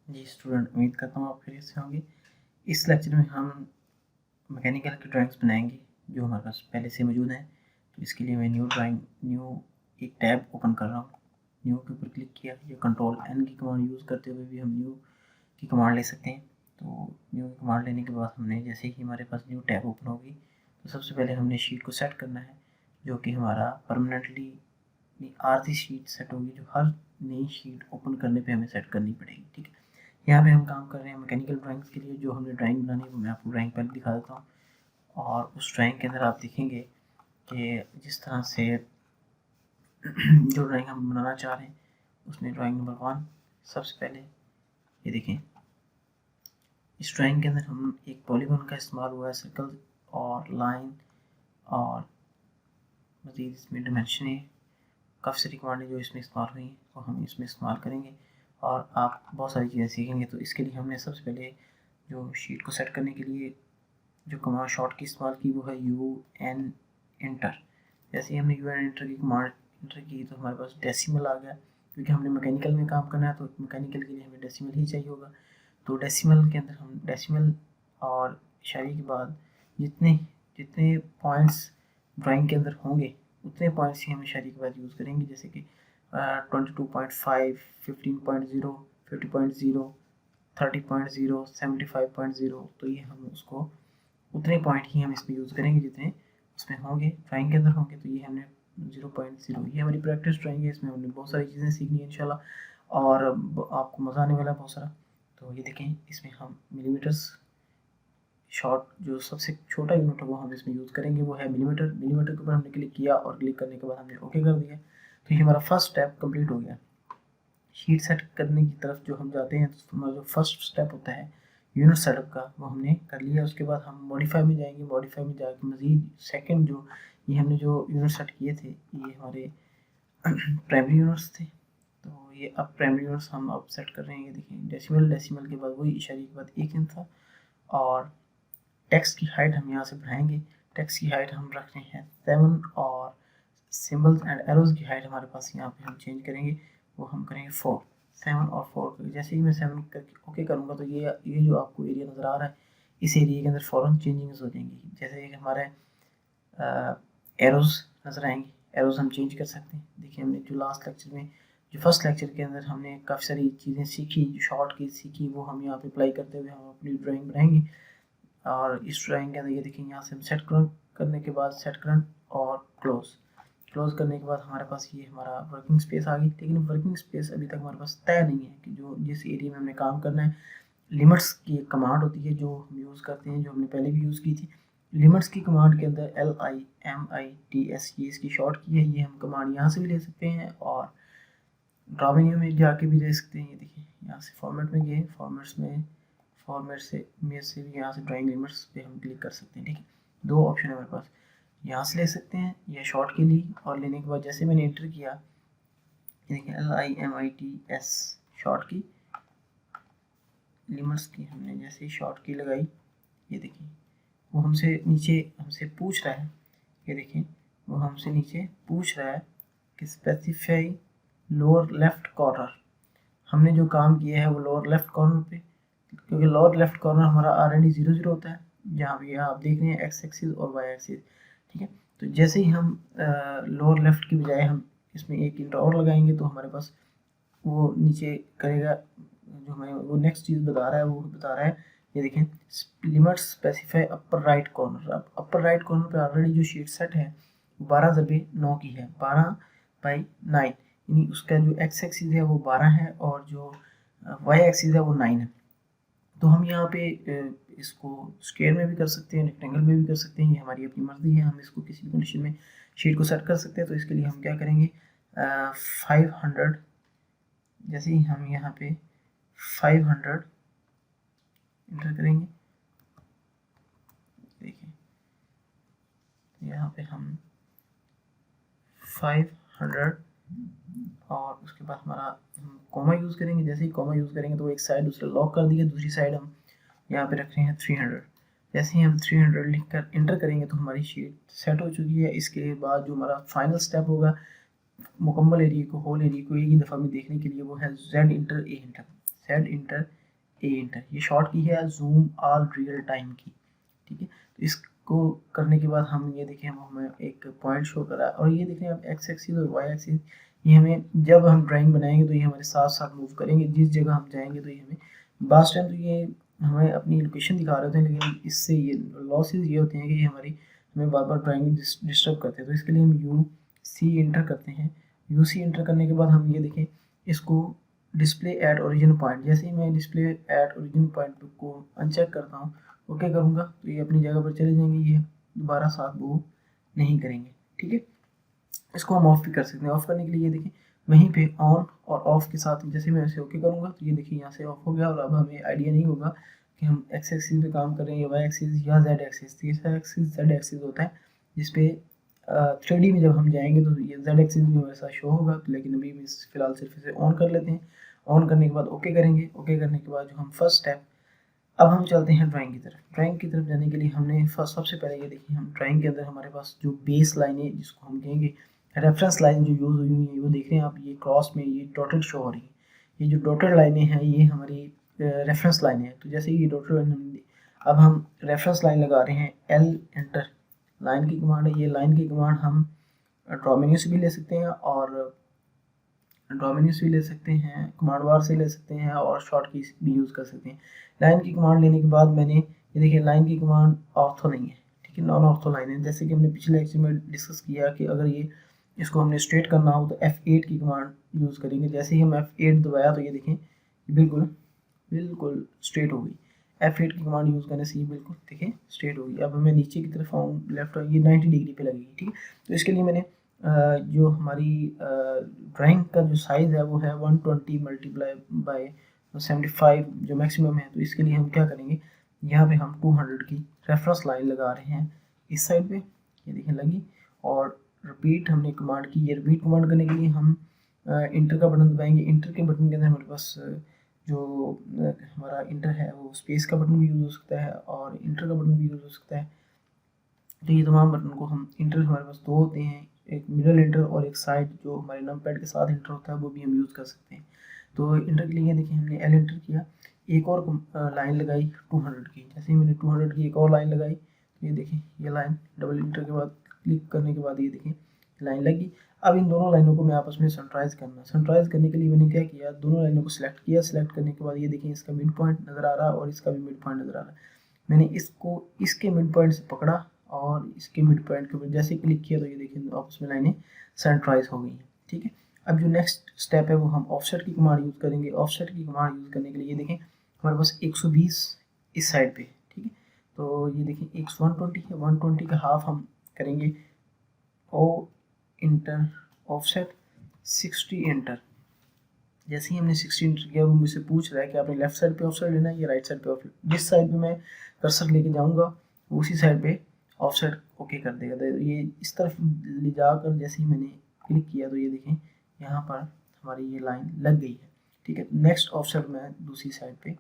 जी student, उम्मीद करता हूँ आप खैरियत से होंगे। इस लेक्चर में हम मैकेनिकल की ड्राइंग्स बनाएंगे जो हमारे पास पहले से मौजूद हैं। तो इसके लिए मैं न्यू एक टैब ओपन कर रहा हूँ। न्यू के ऊपर क्लिक किया, या कंट्रोल एन की कमांड यूज़ करते हुए भी हम न्यू की कमांड ले सकते हैं। तो न्यू की कमांड लेने के बाद हमने जैसे ही हमारे पास न्यू टैब ओपन होगी तो सबसे पहले हमने शीट को सेट करना है, जो कि हमारा परमानेंटली आरसी शीट सेट होगी, जो हर नई शीट ओपन करने पे हमें सेट करनी पड़ेगी। ठीक है, यहाँ पे हम काम कर रहे हैं मैकेनिकल ड्राइंग्स के लिए। जो हमने ड्राइंग बनानी है वो मैं आपको ड्राइंग पहले दिखा देता हूँ, और उस ड्राइंग के अंदर आप देखेंगे कि जिस तरह से जो ड्राइंग हम बनाना चाह रहे हैं उसमें ड्राइंग नंबर 1 सबसे पहले ये देखें। इस ड्राइंग के अंदर हम एक पॉलीगॉन का इस्तेमाल हुआ है, सर्कल और लाइन, और मज़ीद इसमें डिमेंशन है। काफ़ी सारी कमांडें जो इसमें इस्तेमाल हुई हैं वो हम इसमें इस्तेमाल करेंगे, और आप बहुत सारी चीज़ें सीखेंगे। तो इसके लिए हमने सबसे पहले जो शीट को सेट करने के लिए जो कमांड शॉर्ट की इस्तेमाल की वो है यू एन एंटर। जैसे ही हमने यू एन एंटर की कमांड एंटर की तो हमारे पास डेसिमल आ गया, क्योंकि हमने मैकेनिकल में काम करना है तो मैकेनिकल के लिए हमें डेसिमल ही चाहिए होगा। तो डेसिमल के अंदर हम डेसिमल और इशारे के बाद जितने जितने पॉइंट्स ड्राइंग के अंदर होंगे उतने पॉइंट्स ही हम इशारे के बाद यूज़ करेंगे। जैसे कि 22.5, 15.0, 50.0, 30.0, 75.0, तो ये हम उसको उतने पॉइंट ही हम इसमें यूज़ करेंगे जितने उसमें होंगे, ड्राइंग के अंदर होंगे। तो ये हमने 0.0, ये हमारी प्रैक्टिस ड्राइंग है। इसमें हमने बहुत सारी चीज़ें सीखनी है इंशाल्लाह, और आपको मज़ा आने वाला है बहुत सारा। तो ये देखें, इसमें हम मिलीमीटर्स शॉर्ट जो सबसे छोटा यूनिट है वो हम इसमें यूज़ करेंगे, वो है मिलीमीटर। मिलीमीटर के ऊपर हमने क्लिक किया और क्लिक करने के बाद हमने ओके कर दिया। तो ये हमारा फर्स्ट स्टेप कंप्लीट हो गया। शीट सेट करने की तरफ जो हम जाते हैं तो हमारा जो फर्स्ट स्टेप होता है यूनिट सेटअप का वो हमने कर लिया। उसके बाद हम मॉडिफाई में जाएंगे। मॉडिफाई में जाके मज़ीद सेकंड जो ये हमने जो यूनिट सेट किए थे ये हमारे प्राइमरी यूनिट्स थे। तो ये अब प्राइमरी यूनिट्स हम अब सेट कर रहे हैं। ये देखिए, डेसिमल डेसिमल के बाद वही इशारे के बाद 1 इंच था, और टेक्स्ट की हाइट हम यहाँ से बढ़ाएंगे। टेक्स्ट की हाइट हम रख रहे हैं 7, और सिंबल्स एंड एरोज की हाइट हमारे पास यहाँ पे हम चेंज करेंगे, वो हम करेंगे 4। 7 और 4, जैसे ही मैं 7 करके ओके करूँगा तो ये जो आपको एरिया नज़र आ रहा है इस एरिया के अंदर फ़ौरन चेंजिंग्स हो जाएंगी। जैसे कि हमारे एरोज नज़र आएंगे, एरोज हम चेंज कर सकते हैं। देखिए, हमने जो लास्ट लेक्चर में जो फर्स्ट लेक्चर के अंदर हमने काफ़ी सारी चीज़ें सीखी, जो शॉर्ट की सीखी, वो हम यहाँ पे अप्लाई करते हुए हम अपनी ड्राइंग बनाएंगे। और इस ड्राइंग के अंदर ये देखिए, यहाँ से हम सेट करने के बाद सेट करंट और क्लोज करने के बाद हमारे पास ये हमारा वर्किंग स्पेस आ गई। लेकिन वर्किंग स्पेस अभी तक हमारे पास तय नहीं है कि जो जिस एरिया में हमने काम करना है। लिमिट्स की एक कमांड होती है जो हम यूज़ करते हैं, जो हमने पहले भी यूज़ की थी। लिमिट्स की कमांड के अंदर LIMITS ये इसकी शॉर्ट की है। ये हम कमांड यहाँ से भी ले सकते हैं और ड्राइंग में जाके भी ले सकते हैं। ये देखिए, यहाँ से फॉर्मेट में गए, फॉर्मेट से भी यहाँ से ड्राइंग लिमिट्स पे हम क्लिक कर सकते हैं। ठीक है, 2 ऑप्शन है हमारे पास, यहाँ से ले सकते हैं या शॉर्ट के लिए। और लेने के बाद जैसे मैंने एंटर किया, ये देखिए LIMITS शॉर्ट की, लिमिट्स की हमने जैसे ही शॉर्ट की लगाई, ये देखिए वो हमसे पूछ रहा है। ये देखिए, वो हमसे नीचे पूछ रहा है कि स्पेसिफाई लोअर लेफ्ट कॉर्नर। हमने जो काम किया है वो लोअर लेफ्ट कॉर्नर पे, क्योंकि लोअर लेफ्ट कॉर्नर हमारा ऑलरेडी 0 होता है, जहाँ भी आप देख रहे हैं एक्स एक्सिस और वाई एक्सिस। ठीक है, तो जैसे ही हम लोअर लेफ्ट की बजाय हम इसमें 1 इंच और लगाएंगे तो हमारे पास वो नीचे करेगा, जो हमें वो नेक्स्ट चीज़ बता रहा है वो बता रहा है। ये देखें, limit specify upper right corner. अब अपर राइट कॉर्नर पे ऑलरेडी जो शीट सेट है 12/9 की है, 12/9, यानी उसका जो एक्स एक्सिस है वो 12 है और जो वाई एक्सिस है वो 9 है। तो हम यहाँ पे इसको स्क्वायर में भी कर सकते हैं, रेक्टेंगल में भी कर सकते हैं, ये हमारी अपनी मर्जी है। हम इसको किसी भी कंडीशन में शीट को सेट कर सकते हैं। तो इसके लिए हम क्या करेंगे, 500, जैसे ही हम यहाँ पे 500 इंटर करेंगे, देखिए यहाँ पे हम 500 और उसके बाद हमारा हम कॉमा यूज़ करेंगे। जैसे ही कॉमा यूज़ करेंगे तो एक साइड दूसरा लॉक कर दिया, दूसरी साइड हम यहाँ पे रख रहे हैं 300। जैसे ही हम 300 लिख कर इंटर करेंगे तो हमारी शीट सेट हो चुकी है। इसके बाद जो हमारा फाइनल स्टेप होगा मुकम्मल एरिया को, होल एरिया को एक ही दफ़ा में देखने के लिए, वो है Z inter A inter. Z inter A inter, ये शॉर्ट की है जूम ऑल रियल टाइम की, ठीक है। तो इसको करने के बाद हम ये देखें, हमें एक पॉइंट शो करा, और ये देखें आप एक्स एक्सिस और वाई एक्सिस, ये हमें जब हम ड्राइंग बनाएंगे तो ये हमारे साथ साथ मूव करेंगे, जिस जगह हम जाएंगे तो ये हमें लास्ट टाइम तो ये हमें अपनी लोकेशन दिखा रहे होते हैं, लेकिन इससे ये लॉसेस ये होते हैं कि ये हमें बार बार ड्राइंग डिस्टर्ब करते हैं। तो इसके लिए हम यू सी इंटर करते हैं। यू सी इंटर करने के बाद हम ये देखें, इसको डिस्प्ले एट ओरिजिन पॉइंट, जैसे ही मैं डिस्प्ले एट ओरिजिन पॉइंट को अनचेक करता हूँ, ओके करूँगा, तो ये अपनी जगह पर चले जाएंगे, ये दोबारा साथ मूव नहीं करेंगे, ठीक है। इसको हम ऑफ भी कर सकते हैं। ऑफ करने के लिए ये देखिए वहीं पे ऑन और ऑफ के साथ जैसे मैं इसे ओके करूँगा तो ये देखिए यहाँ से ऑफ हो गया, और अब हमें आइडिया नहीं होगा कि हम एक्स एक्सिस पे काम कर रहे हैं या वाई एक्सिस या जेड एक्सिस। तो ये एक्सिस जेड एक्सिस होता है, जिसपे 3D में जब हम जाएंगे तो ये जेड एक्सिस भी हमारे साथ शो होगा, तो लेकिन अभी फिलहाल सिर्फ इसे ऑन कर लेते हैं। ऑन करने के बाद ओके करेंगे। ओके करने के बाद जो हम फर्स्ट स्टेप, अब हम चलते हैं ड्राइंग की तरफ। ड्राइंग की तरफ जाने के लिए हमने सबसे पहले ये देखिए, हम ड्राइंग के अंदर हमारे पास जो बेस लाइन है, जिसको हम कहेंगे रेफरेंस लाइन जो यूज़ हुई हुई है, वो देख रहे हैं आप, ये क्रॉस में ये डॉटेड शो हो रही है। ये जो डॉटेड लाइनें हैं ये हमारी रेफरेंस लाइन है। तो जैसे ये डॉटेड लाइन, अब हम रेफरेंस लाइन लगा रहे हैं, एल एंटर लाइन की कमांड है। ये लाइन की कमांड हम ड्रॉ मेन्यू से भी ले सकते हैं, और कमांड बार से ले सकते हैं, और शॉर्ट की भी यूज़ कर सकते हैं। लाइन की कमांड लेने के बाद मैंने ये देखिए, लाइन की कमांड ऑर्थो नहीं है, ठीक है, नॉन ऑर्थो लाइन है। जैसे कि हमने पिछले लेक्चर में डिस्कस किया कि अगर ये इसको हमने स्ट्रेट करना हो तो F8 की कमांड यूज़ करेंगे। जैसे ही हम F8 दबाया तो ये देखें बिल्कुल बिल्कुल स्ट्रेट हो गई। F8 की कमांड यूज़ करने से ये बिल्कुल देखें स्ट्रेट हो गई। अब मैं नीचे की तरफ आऊँ, लेफ्ट, ये 90 डिग्री पे लगेगी, ठीक है। तो इसके लिए मैंने जो हमारी ड्राइंग का जो साइज़ है वो है 120 मल्टीप्लाई बाय 75 जो मैक्सिमम है। तो इसके लिए हम क्या करेंगे, यहाँ पे हम 200 की रेफरेंस लाइन लगा रहे हैं इस साइड पे, ये देखें लगी, और रिपीट हमने कमांड की। ये रिपीट कमांड करने के लिए हम इंटर का बटन दबाएंगे। इंटर के बटन के अंदर हमारे पास जो हमारा इंटर है वो स्पेस का बटन भी यूज़ हो सकता है, और इंटर का बटन भी यूज़ हो सकता है। तो ये तमाम बटन को हम, इंटर हमारे पास दो होते हैं, एक मिडल इंटर और एक साइड जो हमारे नम पैड के साथ इंटर होता है, वो भी हम यूज़ कर सकते हैं। तो इंटर के लिए देखिए हमने एल इंटर किया, एक और लाइन लगाई 200 की। जैसे ही मैंने 200 की एक और लाइन लगाई तो ये देखिए ये लाइन डबल इंटर के बाद क्लिक करने के बाद ये देखिए लाइन लगी। अब इन दोनों लाइनों को मैं आपस में सेंट्राइज करने के लिए मैंने क्या किया, दोनों लाइनों को सिलेक्ट किया। सिलेक्ट करने के बाद ये देखिए इसका मिड पॉइंट नज़र आ रहा है और इसका भी मिड पॉइंट नज़र आ रहा है। मैंने इसको इसके मिड पॉइंट से पकड़ा और इसके मिड पॉइंट के ऊपर जैसे क्लिक किया तो ये देखिए आपस में लाइनें सेंट्राइज हो गई हैं, ठीक है। अब जो नेक्स्ट स्टेप है वो हम ऑफसेट की कमांड यूज़ करेंगे। ऑफसेट की कमांड यूज़ करने के लिए ये देखें हमारे पास 120 इस साइड पे, ठीक है। तो ये देखें 120 है, 120 का हाफ हम करेंगे ओ इंटर ऑफसेट 60 इंटर। जैसे ही हमने 60 इंटर किया वो मुझसे पूछ रहा है कि आपने लेफ्ट साइड पे ऑफसेट लेना है या राइट साइड पे ऑफसेट। जिस साइड पे मैं कर्सर लेके जाऊंगा उसी साइड पे ऑफसेट ओके कर देगा। तो ये इस तरफ ले जाकर जैसे ही मैंने क्लिक किया तो ये देखें यहाँ पर हमारी ये लाइन लग गई है, ठीक है। नेक्स्ट ऑफसेट मैं दूसरी साइड पे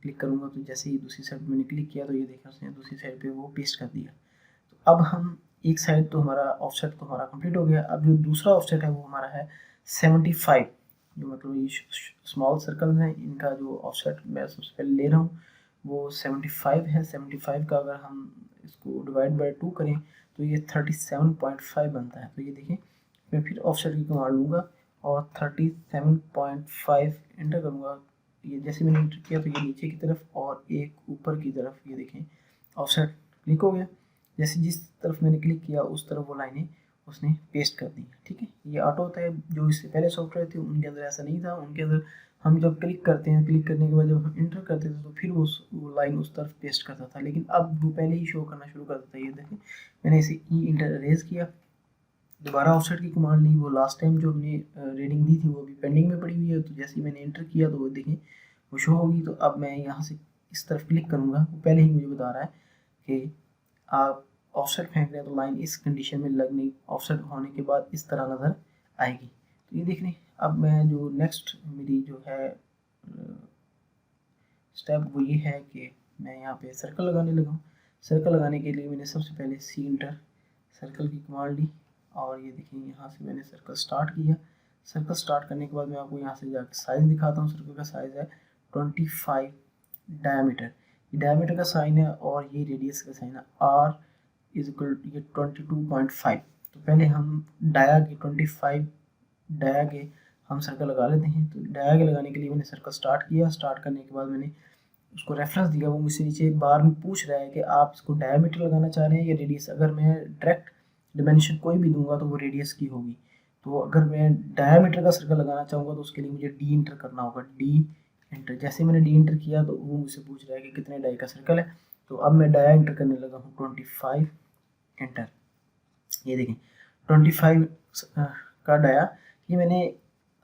क्लिक करूँगा तो जैसे ही दूसरी साइड मैंने क्लिक किया तो ये देखा उसने दूसरी साइड पे वो पेस्ट कर दिया। तो अब हम एक साइड तो हमारा ऑफसेट तो हमारा कंप्लीट हो गया। अब जो दूसरा ऑफसेट है वो हमारा है 75, जो मतलब ये स्मॉल सर्कल है, इनका जो ऑफसेट मैं सबसे पहले ले रहा हूँ वो 75 है। 75 का अगर हम इसको डिवाइड बाय 2 करें तो ये 37.5 बनता है। तो ये देखिए मैं फिर ऑफसेट की कमांड लूँगा और 37.5 एंटर करूँगा। ये जैसे मैंने एंटर किया तो ये नीचे की तरफ और एक ऊपर की तरफ ये देखें ऑफसेट क्लिक हो गया। जैसे जिस तरफ मैंने क्लिक किया उस तरफ वो लाइनें उसने पेस्ट कर दी, ठीक है। ये ऑटो होता है, जो इससे पहले सॉफ्टवेयर थे उनके अंदर ऐसा नहीं था। उनके अंदर हम जब क्लिक करते हैं, क्लिक करने के बाद जब हम इंटर करते थे तो फिर वो लाइन उस तरफ पेस्ट करता था, लेकिन अब वो पहले ही शो करना शुरू कर देता है। ये देखें मैंने इसे ई इंटर अरेज किया, दोबारा ऑफसेट की कमांड ली। वो लास्ट टाइम जो हमने रीडिंग दी थी वो अभी पेंडिंग में पड़ी हुई है, तो जैसे ही मैंने इंटर किया तो वो देखें वो शो होगी। तो अब मैं यहाँ से इस तरफ क्लिक करूँगा, वो पहले ही मुझे बता रहा है कि आप ऑफसेट फेंक रहे हैं तो लाइन इस कंडीशन में लगने, ऑफसेट होने के बाद इस तरह नज़र आएगी। तो ये देख लें। अब मैं जो नेक्स्ट मेरी जो है स्टेप वो ये है कि मैं यहाँ पे सर्कल लगाने लगा हूँ। सर्कल लगाने के लिए मैंने सबसे पहले सी इंटर सर्कल की कमांड ली और ये देखिए यहाँ से मैंने सर्कल स्टार्ट किया। सर्कल स्टार्ट करने के बाद मैं आपको यहाँ से जाकर साइज़ दिखाता हूँ। सर्कल का साइज़ है 25 डायमीटर, ये डायमीटर का साइन है और ये रेडियस का साइन है, आर इज इक्वल ये 22.5। तो पहले हम डाया के 25 डाया के हम सर्कल लगा लेते हैं। तो डाया के लगाने के लिए मैंने सर्कल स्टार्ट किया, स्टार्ट करने के बाद मैंने उसको रेफरेंस दिया, वो मुझसे नीचे बार में पूछ रहा है कि आप इसको डायमीटर लगाना चाह रहे हैं या रेडियस। अगर मैं डायरेक्ट डिमेंशन कोई भी दूंगा तो वो रेडियस की होगी, तो अगर मैं डायमीटर का सर्कल लगाना चाहूँगा तो उसके लिए मुझे डी इंटर करना होगा, डी इंटर। जैसे मैंने डी इंटर किया तो वो मुझसे पूछ रहा है कि कितने डाई का सर्कल है, तो अब मैं डाया इंटर करने लगा हूँ 25 इंटर। ये देखें 25 का डाया, ये मैंने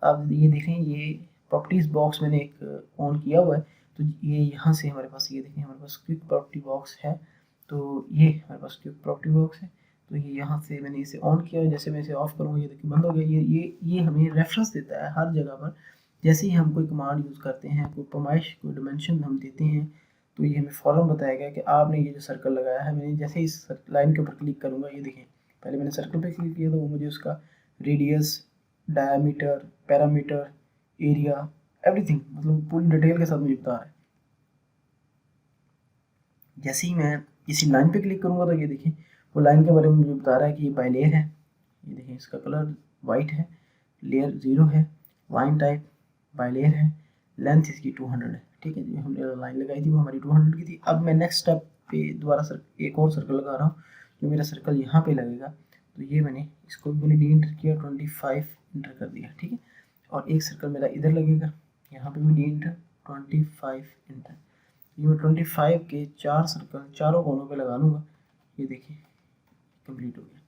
अब ये देखें ये प्रॉपर्टीज बॉक्स मैंने एक ऑन किया हुआ है। तो ये यहाँ से हमारे पास ये देखें हमारे पास क्विक प्रॉपर्टी बॉक्स है, तो ये हमारे पास क्विक प्रॉपर्टी बॉक्स है। तो ये यहाँ से मैंने इसे ऑन किया, जैसे मैं इसे ऑफ करूँगा ये देखिए बंद हो गया। ये हमें रेफरेंस देता है हर जगह पर। जैसे ही हम कोई कमांड यूज़ करते हैं, कोई पैमाइश कोई डिमेंशन हम देते हैं, तो ये हमें फ़ौरन बताएगा कि आपने ये जो सर्कल लगाया है। मैंने जैसे इस लाइन के ऊपर क्लिक करूँगा, ये देखें पहले मैंने सर्कल पे क्लिक किया तो वो मुझे उसका radius, diameter, parameter, area, everything मतलब पूरी डिटेल के साथ मुझे बता रहा है। जैसे ही मैं किसी लाइन पे क्लिक करूँगा तो ये देखें वो लाइन के बारे में मुझे बता रहा है कि ये बाय लेयर है। ये देखें इसका कलर वाइट है, लेयर 0 है, लाइन टाइप बाय लेयर है, लेंथ इसकी 200 है। ठीक है, जो हमने लाइन लगाई थी वो हमारी 200 की थी। अब मैं नेक्स्ट स्टेप पे दोबारा एक और सर्कल लगा रहा हूँ, जो मेरा सर्कल यहाँ पे लगेगा। तो ये मैंने इसको भी मैंने डी इंटर किया, 25 इंटर कर दिया। ठीक है, और एक सर्कल मेरा इधर लगेगा, यहाँ पे भी डी इंटर, 25 इंटर। ये मैं 25 के 4 सर्कल चारों कोनों पे लगा लूँगा। ये देखिए कंप्लीट हो गया।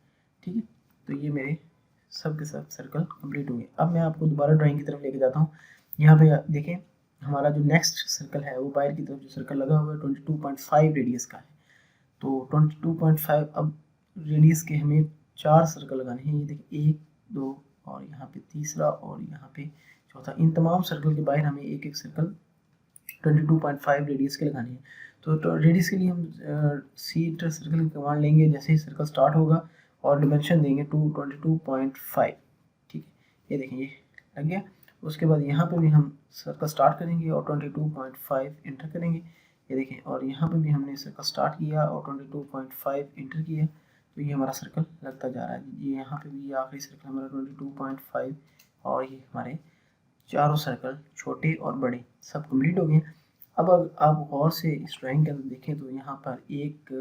ठीक है, तो ये मेरे सब के सब सर्कल कंप्लीट हो गए। अब मैं आपको दोबारा ड्राइंग की तरफ लेके जाता हूँ। यहाँ पे देखें हमारा जो नेक्स्ट सर्कल है वो बाहर की तरफ जो सर्कल लगा हुआ है 22.5 रेडियस का है। तो 22.5 अब रेडियस के हमें 4 सर्कल लगाने हैं। ये देखिए 1 2 और यहाँ पे तीसरा और यहाँ पे चौथा। इन तमाम सर्कल के बाहर हमें एक एक सर्कल 22.5 रेडियस के लगाने हैं। तो रेडियस के लिए हम सी इंटर सर्कल की कमांड लेंगे। जैसे ही सर्कल स्टार्ट होगा और डिमेंशन देंगे 22.5। ठीक है, ये देखें ये लग गया। उसके बाद यहाँ पे भी हम सर्कल स्टार्ट करेंगे और 22.5 इंटर करेंगे। ये देखें, और यहाँ पे भी हमने सर्कल स्टार्ट किया और 22.5 इंटर किया, तो ये हमारा सर्कल लगता जा रहा है। ये यहाँ पे भी ये आखिरी सर्कल हमारा 22.5 और ये हमारे चारों सर्कल छोटे और बड़े सब कंप्लीट हो गए। अब आप गौर से इस ड्राइंग के अंदर देखें तो यहाँ पर एक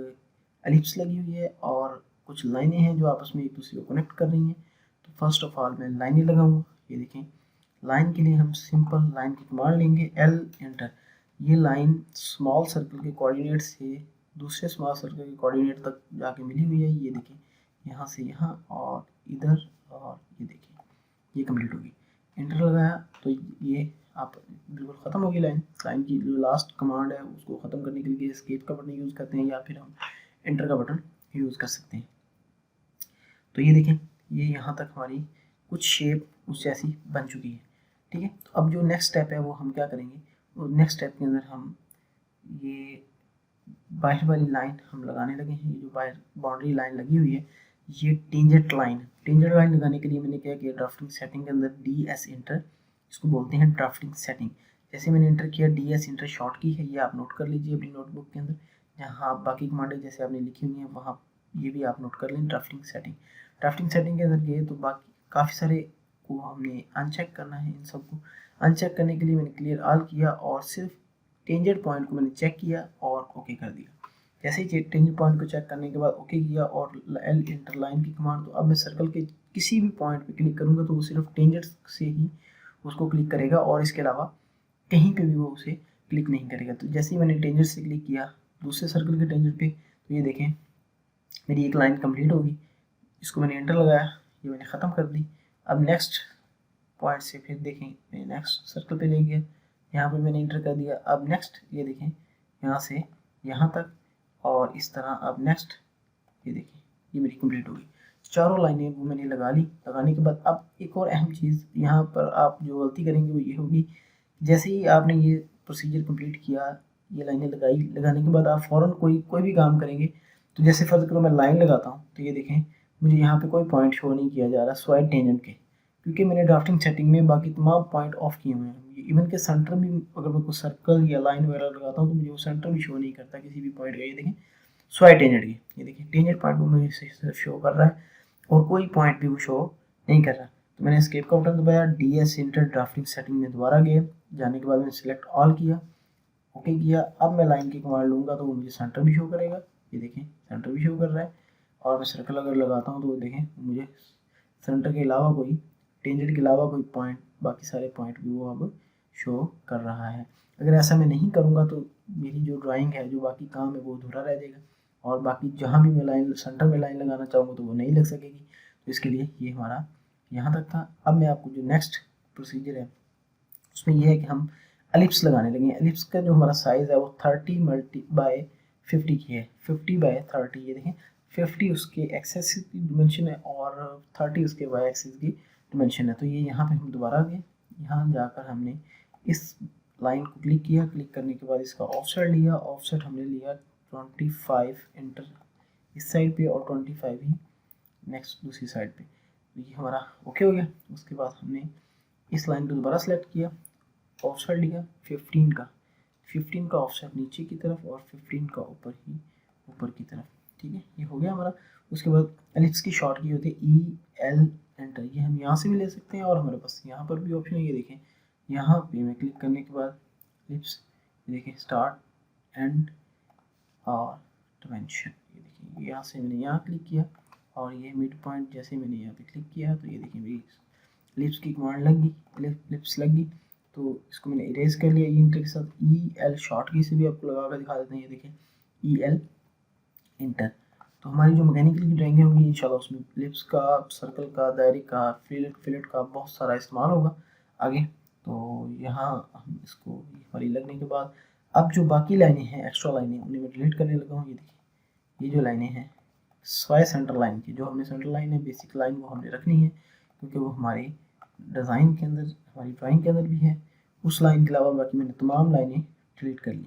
एलिप्स लगी हुई है और कुछ लाइनें हैं जो आपस में एक दूसरे को कनेक्ट कर रही हैं। तो फर्स्ट ऑफ ऑल मैं लाइनें लगाऊंगा। ये देखें लाइन के लिए हम सिंपल लाइन की कमांड लेंगे, एल एंटर। ये लाइन स्मॉल सर्कल के कोऑर्डिनेट से दूसरे स्मॉल सर्कल के कोऑर्डिनेट तक जाके मिली हुई है। ये देखें यहाँ से यहाँ और इधर, और ये देखें ये कंप्लीट होगी। एंटर लगाया तो ये आप बिल्कुल ख़त्म होगी लाइन की जो लास्ट कमांड है उसको ख़त्म करने के लिए एस्केप का बटन यूज़ करते हैं या फिर हम एंटर का बटन यूज़ कर सकते हैं। तो ये देखें ये यहाँ तक हमारी कुछ शेप उस जैसी बन चुकी है। ठीक है, तो अब जो नेक्स्ट स्टेप है वो हम क्या करेंगे, वो नेक्स्ट स्टेप के अंदर हम ये बाहर वाली लाइन हम लगाने लगे हैं। ये जो बाहर बाउंड्री लाइन लगी हुई है ये टेंजेंट लाइन। टेंजेंट लाइन लगाने के लिए मैंने क्या किया, ड्राफ्टिंग सेटिंग के अंदर डी एस इंटर, इसको बोलते हैं ड्राफ्टिंग सेटिंग। जैसे मैंने इंटर किया डी एस इंटर शॉर्ट की है, ये आप नोट कर लीजिए अपनी नोटबुक के अंदर। जहाँ आप बाकी कमांडें जैसे आपने लिखी हुई हैं वहाँ ये भी आप नोट कर लें ड्राफ्टिंग सेटिंग। ड्राफ्टिंग सेटिंग के अंदर गए तो बाकी काफ़ी सारे को हमने अनचेक करना है। इन सबको अनचेक करने के लिए मैंने क्लियर ऑल किया और सिर्फ टेंजेंट पॉइंट को मैंने चेक किया और ओके कर दिया। जैसे ही टेंजेंट पॉइंट को चेक करने के बाद ओके किया और एल इंटर लाइन की कमांड, तो अब मैं सर्कल के किसी भी पॉइंट पे क्लिक करूंगा तो वो सिर्फ टेंजेंट से ही उसको क्लिक करेगा और इसके अलावा कहीं पे भी वो उसे क्लिक नहीं करेगा। तो जैसे ही मैंने टेंजेंट से क्लिक किया दूसरे सर्कल के टेंजेंट पे, तो ये देखें मेरी एक लाइन कंप्लीट होगी। इसको मैंने एंटर लगाया, ये मैंने ख़त्म कर दी। अब नेक्स्ट पॉइंट से फिर देखें मैंने नेक्स्ट सर्कल पे ले गया, यहाँ पे मैंने इंटर कर दिया। अब नेक्स्ट ये देखें यहाँ से यहाँ तक और इस तरह। अब नेक्स्ट ये देखें ये मेरी कंप्लीट होगी। चारों लाइनें वो मैंने लगा ली। लगाने के बाद अब एक और अहम चीज़ यहाँ पर आप जो गलती करेंगे वो ये होगी, जैसे ही आपने ये प्रोसीजर कंप्लीट किया, ये लाइनें लगाई, लगाने के बाद आप फ़ौरन कोई भी काम करेंगे। तो जैसे फ़र्ज़ करो मैं लाइन लगाता हूँ तो ये देखें मुझे यहाँ पे कोई पॉइंट शो नहीं किया जा रहा स्वाइड टेंजेंट के, क्योंकि मैंने ड्राफ्टिंग सेटिंग में बाकी तमाम पॉइंट ऑफ किए हुए हैं। इवन के सेंटर भी अगर मैं कोई सर्कल या लाइन वगैरह लगाता हूँ तो मुझे वो सेंटर भी शो नहीं करता किसी भी पॉइंट का। ये देखें स्वाई टेंजेंट की, ये देखिए टेंजेंट पॉइंट को मुझे सिर्फ शो कर रहा है और कोई पॉइंट भी वो शो नहीं कर रहा। तो मैंने एस्केप का बटन दबाया, DS इंटर ड्राफ्टिंग सेटिंग में दोबारा गए, जाने के बाद मैंने सिलेक्ट ऑल किया, ओके किया। अब मैं लाइन की कमांड लूँगा तो वो मुझे सेंटर भी शो करेगा, ये देखें सेंटर भी शो कर रहा है। और मैं सर्कल अगर लगाता हूँ तो देखें मुझे सेंटर के अलावा कोई, टेंजेंट के अलावा कोई पॉइंट, बाकी सारे पॉइंट भी वो अब शो कर रहा है। अगर ऐसा मैं नहीं करूँगा तो मेरी जो ड्राइंग है, जो बाकी काम है वो अधूरा रह जाएगा और बाकी जहाँ भी मैं लाइन सेंटर में लाइन लगाना चाहूँगा तो वो नहीं लग सकेगी। तो इसके लिए ये हमारा यहाँ तक था। अब मैं आपको जो नेक्स्ट प्रोसीजर है उसमें यह है कि हम एलिप्स लगाने लगे। एलिप्स का जो हमारा साइज़ है वो 30x50 की है, 50x30। ये देखें 50 उसके एक्सेस की डिमेंशन है और 30 उसके वाई एक्सिस की डिमेंशन है। तो ये यहाँ पे हम दोबारा गए, यहाँ जाकर हमने इस लाइन को क्लिक किया, क्लिक करने के बाद इसका ऑफसेट लिया, ऑफसेट हमने लिया 25 इंटर इस साइड पे और 25 ही नेक्स्ट दूसरी साइड पे। तो ये हमारा ओके हो गया। उसके बाद हमने इस लाइन को दोबारा सेलेक्ट किया, ऑफसेट लिया 15 का ऑफसेट नीचे की तरफ और 15 का ऊपर की तरफ, ठीक है। ये हो गया हमारा। उसके बाद एलिप्स की शॉर्ट की होती है EL एंटर, ये हम यहाँ से भी ले सकते हैं और हमारे पास यहाँ पर भी ऑप्शन है। ये देखें यहाँ पे मैं क्लिक करने के बाद एलिप्स, ये देखें स्टार्ट एंड और डिमेंशन, ये देखिए यहाँ से मैंने यहाँ क्लिक किया और ये मिड पॉइंट जैसे मैंने यहाँ पे क्लिक किया तो ये देखिए मेरी लिप्स की कमांड लग गई, लिप्स लग गई। तो इसको मैंने इरेज कर लिया इंटर के साथ। EL शॉर्ट की से भी आपको लगा कर दिखा देते हैं, ये देखिए EL इंटर। तो हमारी जो मैकेनिकल की ड्राइंगें होंगी इंशाल्लाह उसमें लिप्स का, सर्कल का, दायरे का, फिलेट का बहुत सारा इस्तेमाल होगा आगे। तो यहाँ हम इसको हमारी लगने के बाद अब जो बाकी लाइनें हैं, एक्स्ट्रा लाइनें, उन्हें मैं डिलीट करने लगा हूँ। ये देखिए ये जो लाइनें हैं स्वाई सेंटर लाइन की, जो हमने सेंटर लाइन है बेसिक लाइन वो हमने रखनी है क्योंकि वो हमारी डिज़ाइन के अंदर, हमारी ड्राइंग के अंदर भी है। उस लाइन के अलावा बाकी मैंने तमाम लाइनें डिलीट कर ली।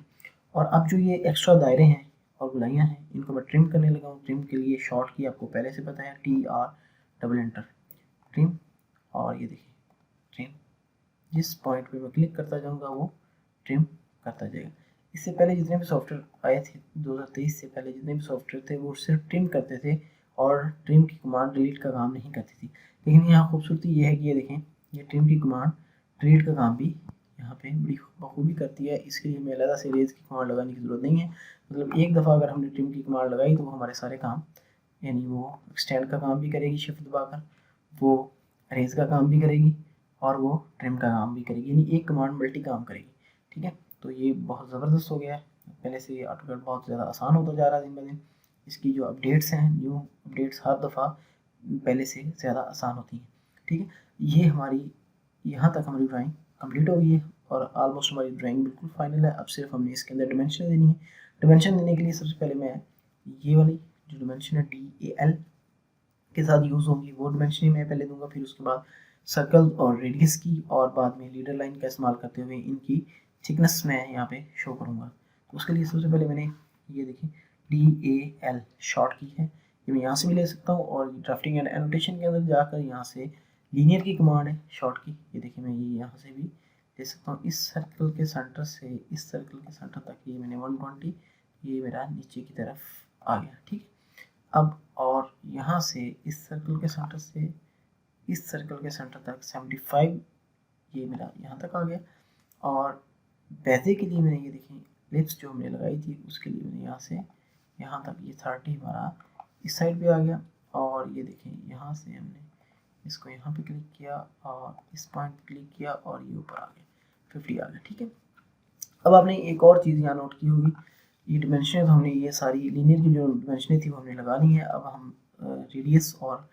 और अब जो ये एक्स्ट्रा दायरे हैं और गोलाइयाँ हैं इनको मैं ट्रिम करने लगा हूँ। ट्रिम के लिए शॉर्ट की आपको पहले से पता है, TR डबल एंटर ट्रिम, और ये देखिए ट्रिम, जिस पॉइंट पे मैं क्लिक करता जाऊँगा वो ट्रिम करता जाएगा। इससे पहले जितने भी सॉफ्टवेयर आए थे 2023 से पहले जितने भी सॉफ्टवेयर थे वो सिर्फ ट्रिम करते थे और ट्रिम की कमांड डिलीट का काम नहीं करती थी। लेकिन यहाँ खूबसूरती ये है कि ये देखें ये ट्रिम की कमांड डिलीट का काम भी यहाँ पे बड़ी बखूबी करती है। इसके लिए हमें अलग से रेज की कमांड लगाने की ज़रूरत नहीं है। मतलब एक दफ़ा अगर हमने ट्रिम की कमांड लगाई तो वो हमारे सारे काम, यानी वो एक्सटेंड का काम भी करेगी शिफ्ट दबाकर, वो रेज का काम भी करेगी और वो ट्रिम का काम भी करेगी, यानी एक कमांड मल्टी काम करेगी, ठीक है। तो ये बहुत ज़बरदस्त हो गया है। पहले से ये ऑटोकैड बहुत ज़्यादा आसान होता जा रहा है दिन ब दिन। इसकी जो अपडेट्स हैं, न्यू अपडेट्स हर दफ़ा पहले से ज़्यादा आसान होती हैं, ठीक है। ये हमारी यहाँ तक हमारी ड्राइंग कंप्लीट हो गई है और ऑलमोस्ट हमारी ड्राइंग बिल्कुल फाइनल है। अब सिर्फ हमने इसके अंदर डिमेंशन देनी है। डिमेंशन देने के लिए सबसे पहले मैं ये वाली जो डिमेंशन है DAL के साथ यूज़ होंगी वो डिमेंशन ही मैं पहले दूंगा, फिर उसके बाद सर्कल और रेडियस की, और बाद में लीडर लाइन का इस्तेमाल करते हुए इनकी थिकनेस मैं यहाँ पे शो करूँगा। तो उसके लिए सबसे पहले मैंने ये देखिए DAL शॉर्ट की है, ये मैं यहाँ से भी ले सकता हूँ और ड्राफ्टिंग एंड एनोटेशन के अंदर जाकर यहाँ से लीनियर की कमांड है शॉर्ट की, ये देखिए मैं ये यहाँ से भी ले सकता हूँ। इस सर्कल के सेंटर से इस सर्कल के सेंटर तक ये मैंने 120, ये मेरा नीचे की तरफ आ गया, ठीक है। अब और यहाँ से इस सर्कल के सेंटर से इस सर्कल के सेंटर तक 75 ये मेरा यहाँ तक आ गया। और बैजे के लिए मैंने ये देखिए लिप्स जो हमने लगाई थी उसके लिए मैंने यहाँ से यहाँ तक ये 30 हमारा इस साइड पे आ गया। और ये देखिए यहाँ से हमने इसको यहाँ पे क्लिक किया और इस पॉइंट पे क्लिक किया और ये ऊपर आ गया 50 आ गया, ठीक है। अब आपने एक और चीज़ यहाँ नोट की होगी, ये डिमेंशन तो हमने ये सारी लीनियर की जो डिमेंशन थी वो हमने लगानी है। अब हम रेडियस और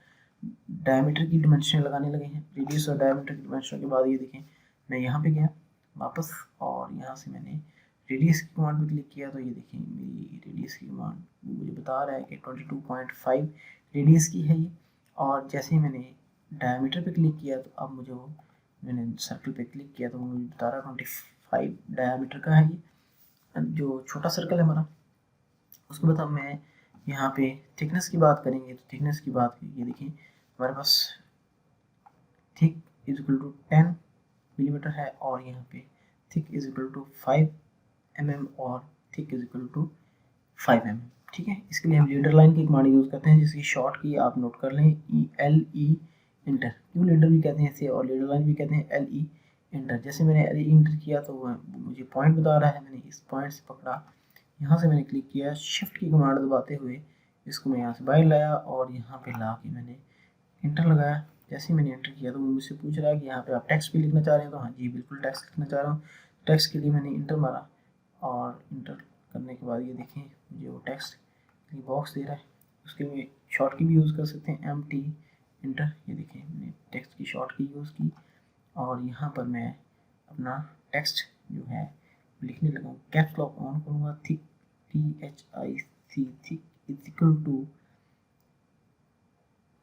डायमीटर की डिमेंशन लगाने लगे हैं। रेडियस और डायमीटर की डिमेंशन के बाद ये देखें मैं यहाँ पे गया वापस और यहाँ से मैंने रेडियस की कमांड पे क्लिक किया तो ये देखें मेरी रेडियस की कमांड मुझे बता रहा है कि 22.5 रेडियस की है ये। और जैसे ही मैंने डायमीटर पे क्लिक किया तो अब मुझे वो, मैंने सर्कल पे क्लिक किया तो मुझे बता रहा है 25 डायमीटर का है ये जो छोटा सर्कल है हमारा। उसके बाद अब मैं यहाँ पे थिकनेस की बात करेंगे तो थिकनेस की बात ये देखिए हमारे पास thick is equal to 10 millimetre है, और यहाँ पे thick is equal to 5 mm और thick is equal to 5 mm। ठीक है, इसके लिए हम लीडर लाइन की कमांड यूज़ करते हैं, जिसकी शॉर्ट की आप नोट कर लें LE इंटर। क्यों लीडर भी कहते हैं इसे और लीडर लाइन भी कहते हैं LE इंटर। जैसे मैंने LE इंटर किया तो वह मुझे पॉइंट बता रहा है, मैंने इस पॉइंट से पकड़ा, यहाँ से मैंने क्लिक किया, शिफ्ट की कमांड दबाते हुए इसको मैं यहाँ से बाहर लाया और यहाँ पे ला के मैंने इंटर लगाया। जैसे ही मैंने इंटर किया तो वो मुझसे पूछ रहा है कि यहाँ पे आप टेक्स्ट भी लिखना चाह रहे हैं, तो हाँ जी बिल्कुल टेक्स्ट लिखना चाह रहा हूँ। टेक्स्ट के लिए मैंने इंटर मारा और इंटर करने के बाद ये देखें मुझे वो टेक्स्ट बॉक्स दे रहा है। उसके लिए शॉर्ट की भी यूज़ कर सकते हैं, MT इंटर। ये देखें मैंने टेक्स्ट की शॉर्ट की यूज़ की और यहाँ पर मैं अपना टेक्स्ट जो है लिखने लगा। कैप्स लॉक ऑन करूँगा, thick THIC thick is equal to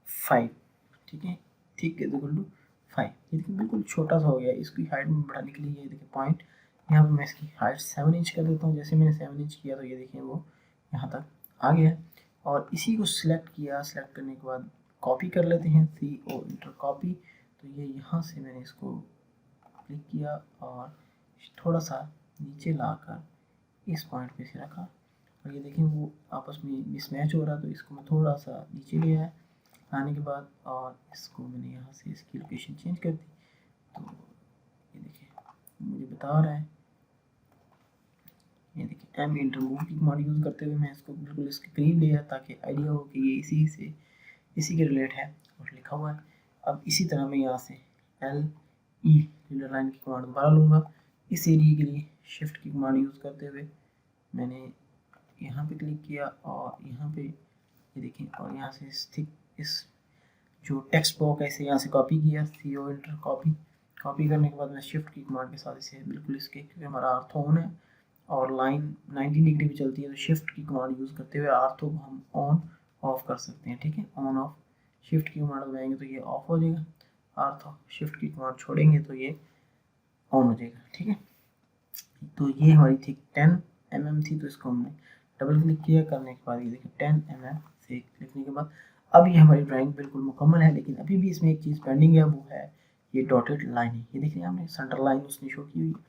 5। ठीक है, थिक इज इक्वल टू 5। ये देखिए बिल्कुल छोटा सा हो गया, इसकी हाइट में बढ़ाने के लिए ये देखिए पॉइंट यहाँ पर मैं इसकी हाइट 7 इंच कर देता हूँ। जैसे मैंने 7 इंच किया तो ये देखिए वो यहाँ तक आ गया। और इसी को सिलेक्ट किया, सिलेक्ट करने के बाद कॉपी कर लेते हैं, CO इंटर कॉपी। तो ये यहाँ से मैंने इसको क्लिक किया और थोड़ा सा नीचे लाकर इस पॉइंट पे से रखा और ये देखें वो आपस में मिसमैच हो रहा, तो इसको मैं थोड़ा सा नीचे ले आया आने के बाद और इसको मैंने यहाँ से इसकी लोकेशन चेंज कर दी। तो ये देखिए मुझे बता रहा है, ये देखिए M इंटर मूव की कमांड यूज़ करते हुए मैं इसको बिल्कुल इसके करीब ले आया ताकि आइडिया हो कि ये इसी के रिलेट है और लिखा हुआ है। अब इसी तरह मैं यहाँ से LE लीडर लाइन की कमांड दोबारा लूँगा। इस एरिया के लिए शिफ्ट की कमांड यूज़ करते हुए मैंने यहाँ पे क्लिक किया और यहाँ पे ये देखें और यहाँ से इस जो टेक्स्ट बॉक्स है इसे यहाँ से कॉपी किया, CO इंटर कॉपी करने के बाद मैं शिफ्ट की कमांड के साथ इसे बिल्कुल इसके, क्योंकि हमारा आर्थो ऑन है और लाइन 90 डिग्री भी चलती है, तो शिफ्ट की कमांड यूज़ करते हुए आर्थो को हम ऑन ऑफ कर सकते हैं। ठीक है, ऑन ऑफ शिफ्ट की कमांड दबाएंगे तो ये ऑफ हो जाएगा, आर्थो शिफ्ट की कमांड छोड़ेंगे तो ये ऑन हो जाएगा। ठीक है, तो ये हमारी थी 10 mm थी, तो इसको हमने डबल क्लिक किया, करने के बाद ये देखिए 10 mm से लिखने के बाद अब ये हमारी ड्राइंग बिल्कुल मुकम्मल है। लेकिन अभी भी इसमें एक चीज़ पेंडिंग है, वो है ये डॉटेड लाइन है। ये देखिए हमने सेंटर लाइन उसने शो की हुई है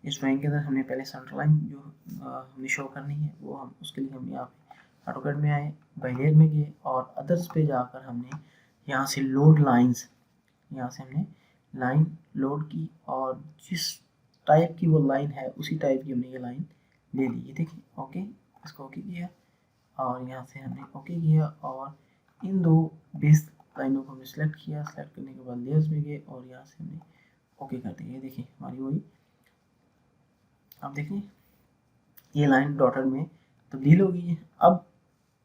इस ड्राइंग के अंदर। हमने पहले सेंटर लाइन जो हमने शो करनी है वो हम उसके लिए हम यहाँ पे ऑटोकैड में आए, बाय लेयर में गए और अदर्स पे जाकर हमने यहाँ से लोड लाइन्स, यहाँ से हमने लाइन लोड की और जिस टाइप की वो लाइन है उसी टाइप की हमने ये लाइन ले ली। ये देखिए ओके, इसको ओके किया और यहाँ से हमने ओके किया और इन दो बेस लाइनों को हमने सेलेक्ट किया। सेलेक्ट करने के बाद लेयर्स में गए और यहाँ से हमने ओके कर दिया। ये देखिए हमारी वही, अब देखिए ये लाइन डॉटेड में तब्दील हो गई है। अब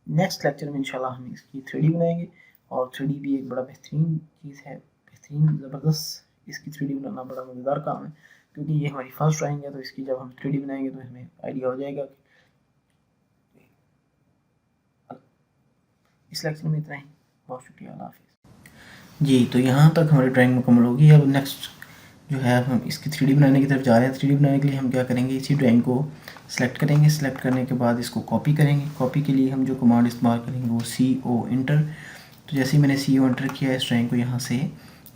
नेक्स्ट लेक्चर में इंशाल्लाह हम इसकी 3D बनाएंगे और 3D भी एक बड़ा बेहतरीन चीज़ है, बेहतरीन ज़बरदस्त। इसकी 3D बनाना बड़ा मज़ेदार काम है क्योंकि ये हमारी फर्स्ट ड्राइंग है, तो इसकी जब हम 3D बनाएंगे तो हमें आइडिया हो जाएगा। इस लेक्चर में इतना ही, बहुत शुक्रिया, अल्लाह हाफिज़ जी। तो यहाँ तक हमारी ड्राइंग मुकम्मल होगी। अब नेक्स्ट जो है हम इसकी 3D बनाने की तरफ जा रहे हैं। 3D बनाने के लिए हम क्या करेंगे, इसी ड्राइंग को सिलेक्ट करेंगे। सिलेक्ट करने के बाद इसको कॉपी करेंगे। कॉपी के लिए हम जो कमांड इस्तेमाल करेंगे वो CO इंटर। तो जैसे ही मैंने CO इंटर किया, इस ड्राइंग को यहाँ से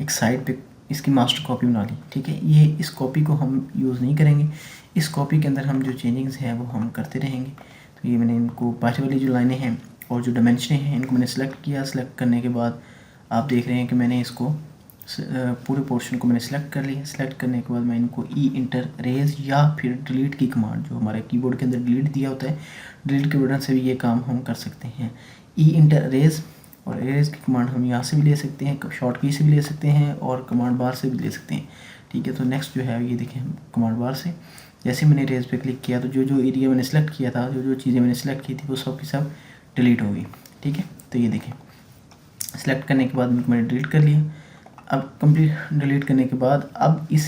एक साइड पे इसकी मास्टर कॉपी बना ली। ठीक है, ये इस कॉपी को हम यूज़ नहीं करेंगे, इस कॉपी के अंदर हम जो चेंजिंग्स हैं वो हम करते रहेंगे। तो ये मैंने इनको पाँच वाली जो लाइनें हैं और जो डायमेंशन हैं इनको मैंने सेलेक्ट किया। सेलेक्ट करने के बाद आप देख रहे हैं कि मैंने इसको पूरे पोर्शन को मैंने सेलेक्ट कर लिया। सेलेक्ट करने के बाद मैं इनको E इंटर रेज या फिर डिलीट की कमांड जो हमारे कीबोर्ड के अंदर डिलीट दिया होता है, डिलीट के बटन से भी ये काम हम कर सकते हैं। E इंटर रेज और रेज की कमांड हम यहाँ से भी ले सकते हैं, शॉर्ट की से भी ले सकते हैं और कमांड बार से भी ले सकते हैं। ठीक है, तो नेक्स्ट जो है ये देखें हम कमांड बार से जैसे मैंने रेज पे क्लिक किया तो जो जो एरिया मैंने सेलेक्ट किया था, जो जो चीज़ें मैंने सेलेक्ट की थी वो सब की सब डिलीट हो गई। ठीक है, तो ये देखें सेलेक्ट करने के बाद मैंने डिलीट कर लिया। अब कंप्लीट डिलीट करने के बाद अब इस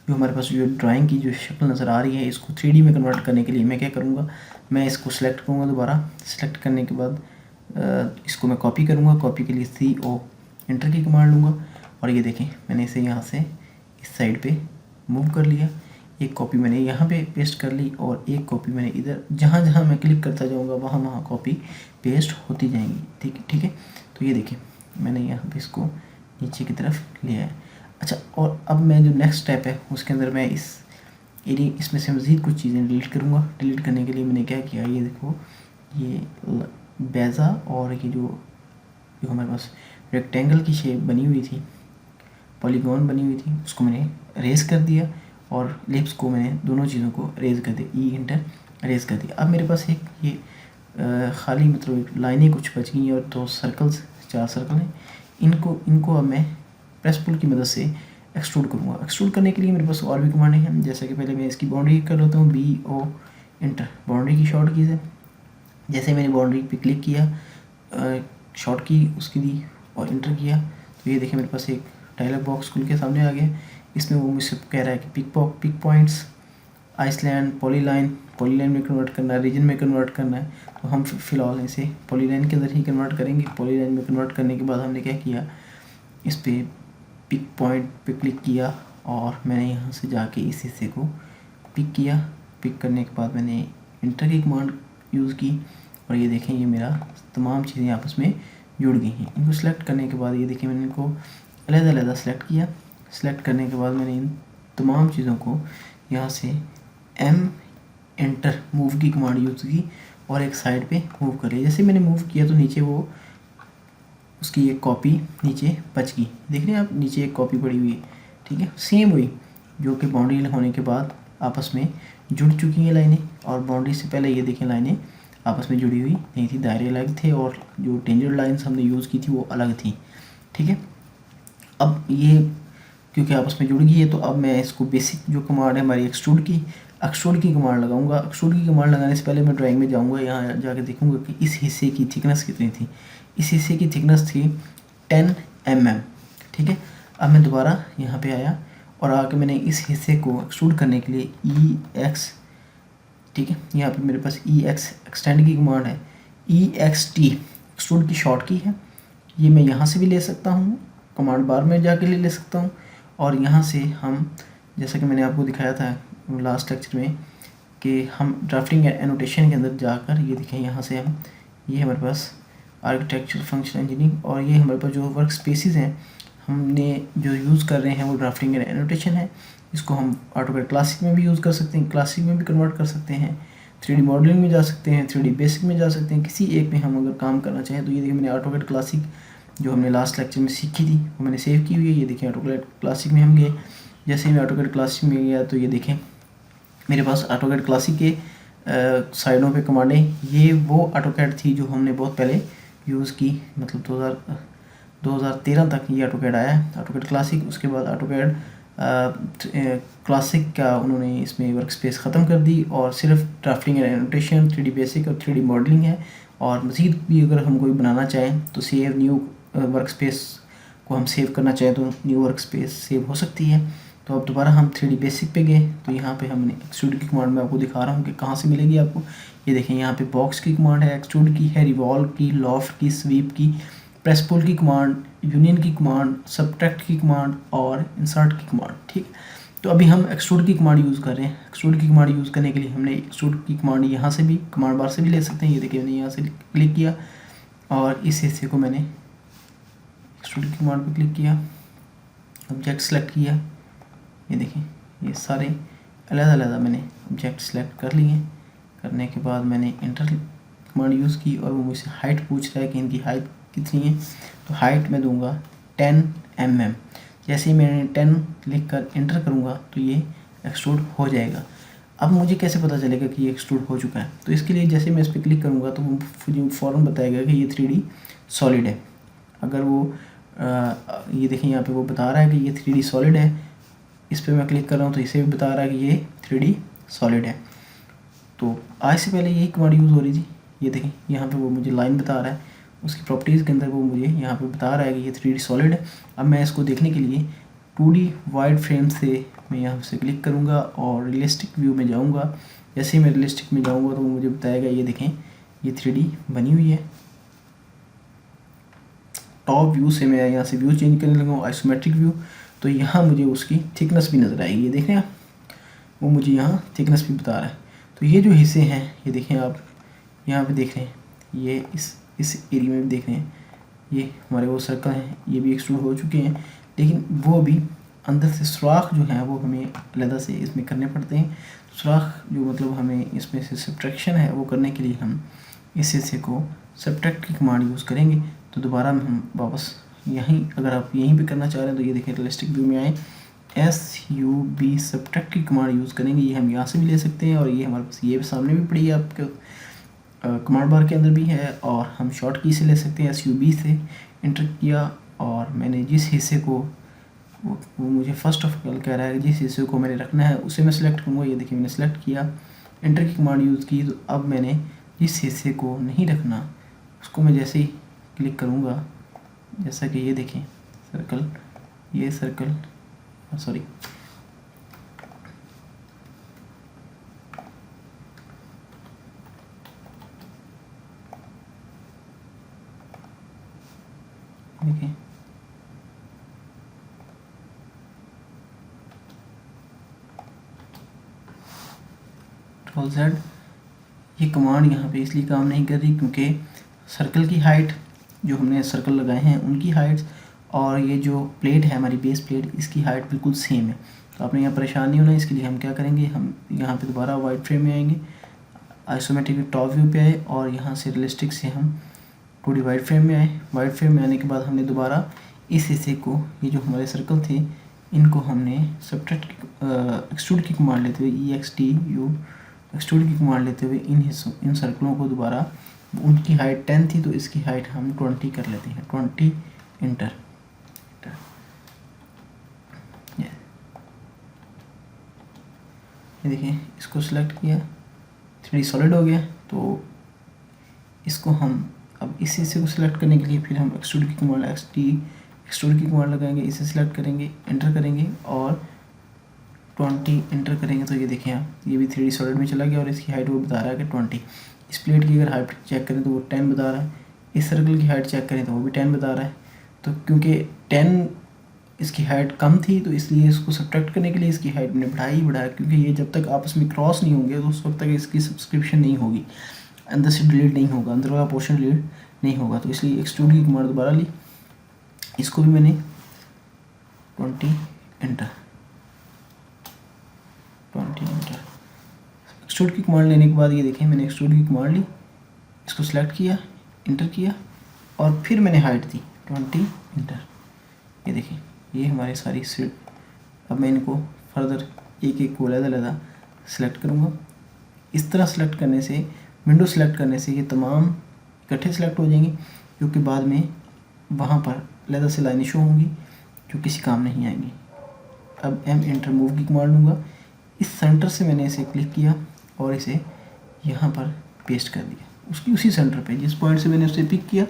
जो हमारे पास जो ड्राइंग की जो शक्ल नज़र आ रही है इसको 3D में कन्वर्ट करने के लिए मैं क्या करूँगा, मैं इसको सेलेक्ट करूँगा। दोबारा सेलेक्ट करने के बाद इसको मैं कॉपी करूँगा। कॉपी के लिए CO इंटर की कमांड लूँगा और ये देखें मैंने इसे यहाँ से इस साइड पे मूव कर लिया। एक कॉपी मैंने यहाँ पे पेस्ट कर ली और एक कॉपी मैंने इधर, जहाँ जहाँ मैं क्लिक करता जाऊँगा वहाँ वहाँ कॉपी पेस्ट होती जाएंगी। ठीक है, तो ये देखिए मैंने यहाँ पे इसको नीचे की तरफ लिया है। अच्छा, और अब मैं जो नेक्स्ट स्टेप है उसके अंदर मैं इसमें से मज़ीद कुछ चीज़ें डिलीट करूँगा। डिलीट करने के लिए मैंने क्या किया, ये देखो, ये बेज़ा और ये जो हमारे पास रेक्टेंगल की शेप बनी हुई थी, पॉलीगॉन बनी हुई थी, उसको मैंने रेज कर दिया और लिप्स को मैंने दोनों चीज़ों को रेज कर दिया, इंटर रेज कर दिया। अब मेरे पास एक ये खाली मतलब लाइनें कुछ बच गई और 2 सर्कल्स, 4 सर्कल हैं। इनको अब मैं प्रेस पुल की मदद से एक्सट्रूड करूँगा। एक्सट्रूड करने के लिए मेरे पास और भी कमांडें हैं, जैसे कि पहले मैं इसकी बाउंड्री कर लेता हूँ, BO इंटर, बाउंड्री की शॉर्ट कीज़ है। जैसे मैंने बाउंड्री पे क्लिक किया, शॉर्ट की उसकी दी और इंटर किया, तो ये देखिए मेरे पास एक डायलॉग बॉक्स खुल के सामने आ गया। इसमें वो मुझसे कह रहा है कि पिक पॉइंट्स, आइसलैंड, पॉलीलाइन में कन्वर्ट करना है, रीजन में कन्वर्ट करना है। तो हम फ़िलहाल इसे पॉलीलाइन के अंदर ही कन्वर्ट करेंगे। पॉलीलाइन में कन्वर्ट करने के बाद हमने क्या किया, इस पर पिक पॉइंट पे क्लिक किया और मैंने यहाँ से जाके इस हिस्से को पिक किया। पिक करने के बाद मैंने इंटर की कमांड यूज़ की और ये देखें, ये मेरा तमाम चीज़ें आपस में जुड़ गई हैं। इनको सेलेक्ट करने के बाद ये देखिए मैंने इनको अलग-अलग सेलेक्ट किया। सेलेक्ट करने के बाद मैंने इन तमाम चीज़ों को यहाँ से एंटर मूव की कमांड यूज़ की और एक साइड पे मूव कर लिया। जैसे मैंने मूव किया तो नीचे वो उसकी एक कॉपी नीचे बच गई, देख रहे हैं आप, नीचे एक कॉपी पड़ी हुई है, ठीक है। सेम वही जो कि बाउंड्री होने के बाद आपस में जुड़ चुकी हैं लाइनें, और बाउंड्री से पहले ये देखें लाइनें आपस में जुड़ी हुई नहीं थी, दायरे अलग थे और जो टेंजेंट लाइन्स हमने यूज़ की थी वो अलग थी, ठीक है। अब ये क्योंकि आपस में जुड़ गई है तो अब मैं इसको बेसिक जो कमांड है हमारी एक्सट्रूड की कमांड लगाऊंगा। एक्सट्रूड की कमांड लगाने से पहले मैं ड्राइंग में जाऊंगा, यहाँ जाके देखूंगा कि इस हिस्से की थिकनेस कितनी थी। इस हिस्से की थिकनेस थी 10 mm, ठीक है। अब मैं दोबारा यहाँ पे आया और आके मैंने इस हिस्से को एक्सट्रूड करने के लिए EX, ठीक है, यहाँ पे मेरे पास EX एक्सटेंड की कमांड है, EXT एक्सट्रूड की शॉर्ट की है। ये मैं यहाँ से भी ले सकता हूँ, कमांड बार में जाके ले सकता हूँ, और यहाँ से हम, जैसा कि मैंने आपको दिखाया था लास्ट लेक्चर में कि हम ड्राफ्टिंग एनोटेशन के अंदर जाकर ये देखें, यहाँ से हम, ये हमारे पास आर्किटेक्चर फंक्शन इंजीनियरिंग, और ये हमारे पास जो वर्क स्पेसिस हैं हमने जो यूज़ कर रहे हैं वो ड्राफ्टिंग एंड एनोटेशन है। इसको हम ऑटोकैड क्लासिक में भी यूज़ कर सकते हैं, क्लासिक में भी कन्वर्ट कर सकते हैं, 3D मॉडलिंग में जा सकते हैं, 3D बेसिक में जा सकते हैं, किसी एक में हम अगर काम करना चाहें तो ये देखिए मैंने ऑटोकैड क्लासिक जो हमने लास्ट लेक्चर में सीखी थी वो मैंने सेव की हुई है। ये देखें ऑटोकैड क्लासिक में हम गए, जैसे ही मैं ऑटोकैड क्लासिक में गया तो ये देखें मेरे पास ऑटोकैड क्लासिक के साइडों पे कमांडें, ये वो ऑटोकैड थी जो हमने बहुत पहले यूज़ की, मतलब 2013 तक ये ऑटोकैड आया है ऑटोकैड क्लासिक। उसके बाद ऑटोकैड क्लासिक का उन्होंने इसमें वर्क स्पेस ख़त्म कर दी और सिर्फ drafting and annotation, 3D basic और 3D मॉडलिंग है। और मज़ीद भी अगर हम कोई बनाना चाहें तो सेव न्यू वर्क स्पेस को हम सेव करना चाहें तो न्यू वर्क स्पेस सेव हो सकती है। तो अब दोबारा हम 3D बेसिक पे गए तो यहाँ पे हमने एक्सट्रूड की कमांड में आपको दिखा रहा हूँ कि कहाँ से मिलेगी आपको। ये देखें यहाँ पे बॉक्स की कमांड है, एक्सट्रूड की है, रिवॉल्व की, लॉफ्ट की, स्वीप की, प्रेस पुल की कमांड, यूनियन की कमांड, सबट्रैक्ट की कमांड और इंसर्ट की कमांड, ठीक है। तो अभी हम एक्सट्रूड की कमांड यूज़ कर रहे हैं। एक्सट्रूड की कमांड यूज़ करने के लिए हमने एक्सट्रूड की कमांड यहाँ से भी कमांड बार से भी ले सकते हैं। ये देखिए मैंने यहाँ से क्लिक किया और इस हिस्से को मैंने एक्सट्रूड की कमांड पर क्लिक किया, ऑब्जेक्ट सेलेक्ट किया, ये देखें ये सारे अलग अलग मैंने ऑब्जेक्ट सेलेक्ट कर लिए। करने के बाद मैंने इंटर कमांड यूज़ की और वो मुझसे हाइट पूछ रहा है कि इनकी हाइट कितनी है, तो हाइट मैं दूंगा 10 mm। जैसे ही मैंने 10 लिख कर इंटर करूँगा तो ये एक्सट्रूड हो जाएगा। अब मुझे कैसे पता चलेगा कि ये एक्सट्रूड हो चुका है, तो इसके लिए जैसे मैं इस पर क्लिक करूँगा तो मुझे फ़ौरन बताएगा कि ये 3D सॉलिड है। अगर वो ये देखें यहाँ पे वो बता रहा है कि ये 3D सॉलिड है, इस पर मैं क्लिक कर रहा हूँ तो इसे भी बता रहा है कि ये 3D सॉलिड है। तो आज से पहले यही कमांड यूज़ हो रही थी। ये देखें यहाँ पे वो मुझे लाइन बता रहा है, उसकी प्रॉपर्टीज़ के अंदर वो मुझे यहाँ पे बता रहा है कि ये 3D सॉलिड है। अब मैं इसको देखने के लिए 2D वाइड फ्रेम से मैं यहाँ से क्लिक करूँगा और रियलिस्टिक व्यू में जाऊँगा। जैसे ही मैं रियलिस्टिक में जाऊँगा तो वो मुझे बताएगा, ये देखें ये 3D बनी हुई है। टॉप व्यू से मैं यहाँ से व्यू चेंज करने लगा, आइसोमेट्रिक व्यू, तो यहाँ मुझे उसकी थिकनेस भी नज़र आएगी। ये देखें आप, वो मुझे यहाँ थिकनेस भी बता रहा है। तो ये जो हिस्से हैं ये देखें आप यहाँ पे देख रहे हैं, ये इस एरिया में भी देख रहे हैं, ये हमारे वो सर्कल हैं, ये भी एक्सट्रूड हो चुके हैं, लेकिन वो अभी अंदर से सुराख जो है वो हमें अलग से इसमें करने पड़ते हैं। सुराख जो मतलब हमें इसमें से सब्ट्रैक्शन है वो करने के लिए हम इस हिस्से को सब्ट्रैक्ट की कमांड यूज़ करेंगे। तो दोबारा हम वापस यहीं, अगर आप यहीं पे करना चाह रहे हैं तो ये देखिए रियलिस्टिक व्यू में आए, SUB सब्ट्रैक्ट की कमांड यूज़ करेंगे। ये हम यहाँ से भी ले सकते हैं और ये हमारे पास ये सामने भी पड़ी है, आपके कमांड बार के अंदर भी है, और हम शॉर्ट की से ले सकते हैं। SUB से इंटर किया और मैंने जिस हिस्से को वो मुझे फर्स्ट ऑफ ऑल कह रहा है जिस हिस्से को मैंने रखना है उसे मैं सिलेक्ट करूँगा। ये देखिए मैंने सेलेक्ट किया, इंटर की कमांड यूज़ की। तो अब मैंने जिस हिस्से को नहीं रखना उसको मैं जैसे ही क्लिक करूँगा, जैसा कि ये देखें सर्कल, ये सर्कल सॉरी देखिए Ctrl Z। ये कमांड यहाँ पे इसलिए काम नहीं कर रही क्योंकि सर्कल की हाइट जो हमने सर्कल लगाए हैं उनकी हाइट्स और ये जो प्लेट है हमारी बेस प्लेट, इसकी हाइट बिल्कुल सेम है। तो आपने यहाँ परेशान नहीं होना। इसके लिए हम क्या करेंगे, हम यहाँ पे दोबारा वाइड फ्रेम में आएंगे, आइसोमेट्रिक टॉप व्यू पे आए और यहाँ से रियलिस्टिक से हम 2D वाइड फ्रेम में आए। वाइड फ्रेम में आने के बाद हमने दोबारा इस हिस्से को, ये जो हमारे सर्कल थे इनको हमने सब्ट्रैक्ट एक्सट्रूड की कमांड लेते हुए EXTRUD एक्सट्रूड की कमांड लेते हुए इन सर्कलों को दोबारा, उनकी हाइट 10 थी तो इसकी हाइट हम 20 कर लेते हैं। 20 इंटर, ये देखिए इसको सिलेक्ट किया, 3D सॉलिड हो गया। तो इसको हम अब इस हिस्से को सिलेक्ट करने के लिए फिर हम एक्सट्रूड की कमांड एक्सट्रूड की कमांड लगाएंगे, इसे सिलेक्ट करेंगे, एंटर करेंगे और 20 एंटर करेंगे। तो ये देखें आप, ये भी 3D सॉलिड में चला गया और इसकी हाइट वो बता रहा है कि 20। इस प्लेट की अगर हाइट चेक करें तो वो 10 बता रहा है, इस सर्कल की हाइट चेक करें तो वो भी 10 बता रहा है। तो क्योंकि 10 इसकी हाइट कम थी तो इसलिए इसको सब्ट्रैक्ट करने के लिए इसकी हाइट मैंने बढ़ाया, क्योंकि ये जब तक आपस में क्रॉस नहीं होंगे तो उस वक्त तक इसकी सब्सक्रिप्शन नहीं होगी, अंदर से डिलीट नहीं होगा, अंदर वाला पोर्शन डिलीट नहीं होगा। तो इसलिए एक्सट्रूड की कमांड दोबारा ली, इसको भी मैंने 20 एंटर, 20 एंटर। एक्सट्रूड की कमांड लेने के बाद ये देखें मैंने एक्सट्रूड की कमांड ली, इसको सिलेक्ट किया, इंटर किया और फिर मैंने हाइट दी 20 इंटर। ये देखें ये हमारे सारी सीट। अब मैं इनको फर्दर एक एक को अलग-अलग सेलेक्ट करूँगा। इस तरह सेलेक्ट करने से, विंडो सेलेक्ट करने से ये तमाम इकट्ठे सेलेक्ट हो जाएंगे, जो कि बाद में वहाँ पर अलग से लाइनें शो होंगी जो किसी काम नहीं आएंगी। अब M एंटर मूव की कमांड लूँगा, इस सेंटर से मैंने इसे क्लिक किया और इसे यहाँ पर पेस्ट कर दिया, उसकी उसी सेंटर पे जिस पॉइंट से मैंने उसे पिक किया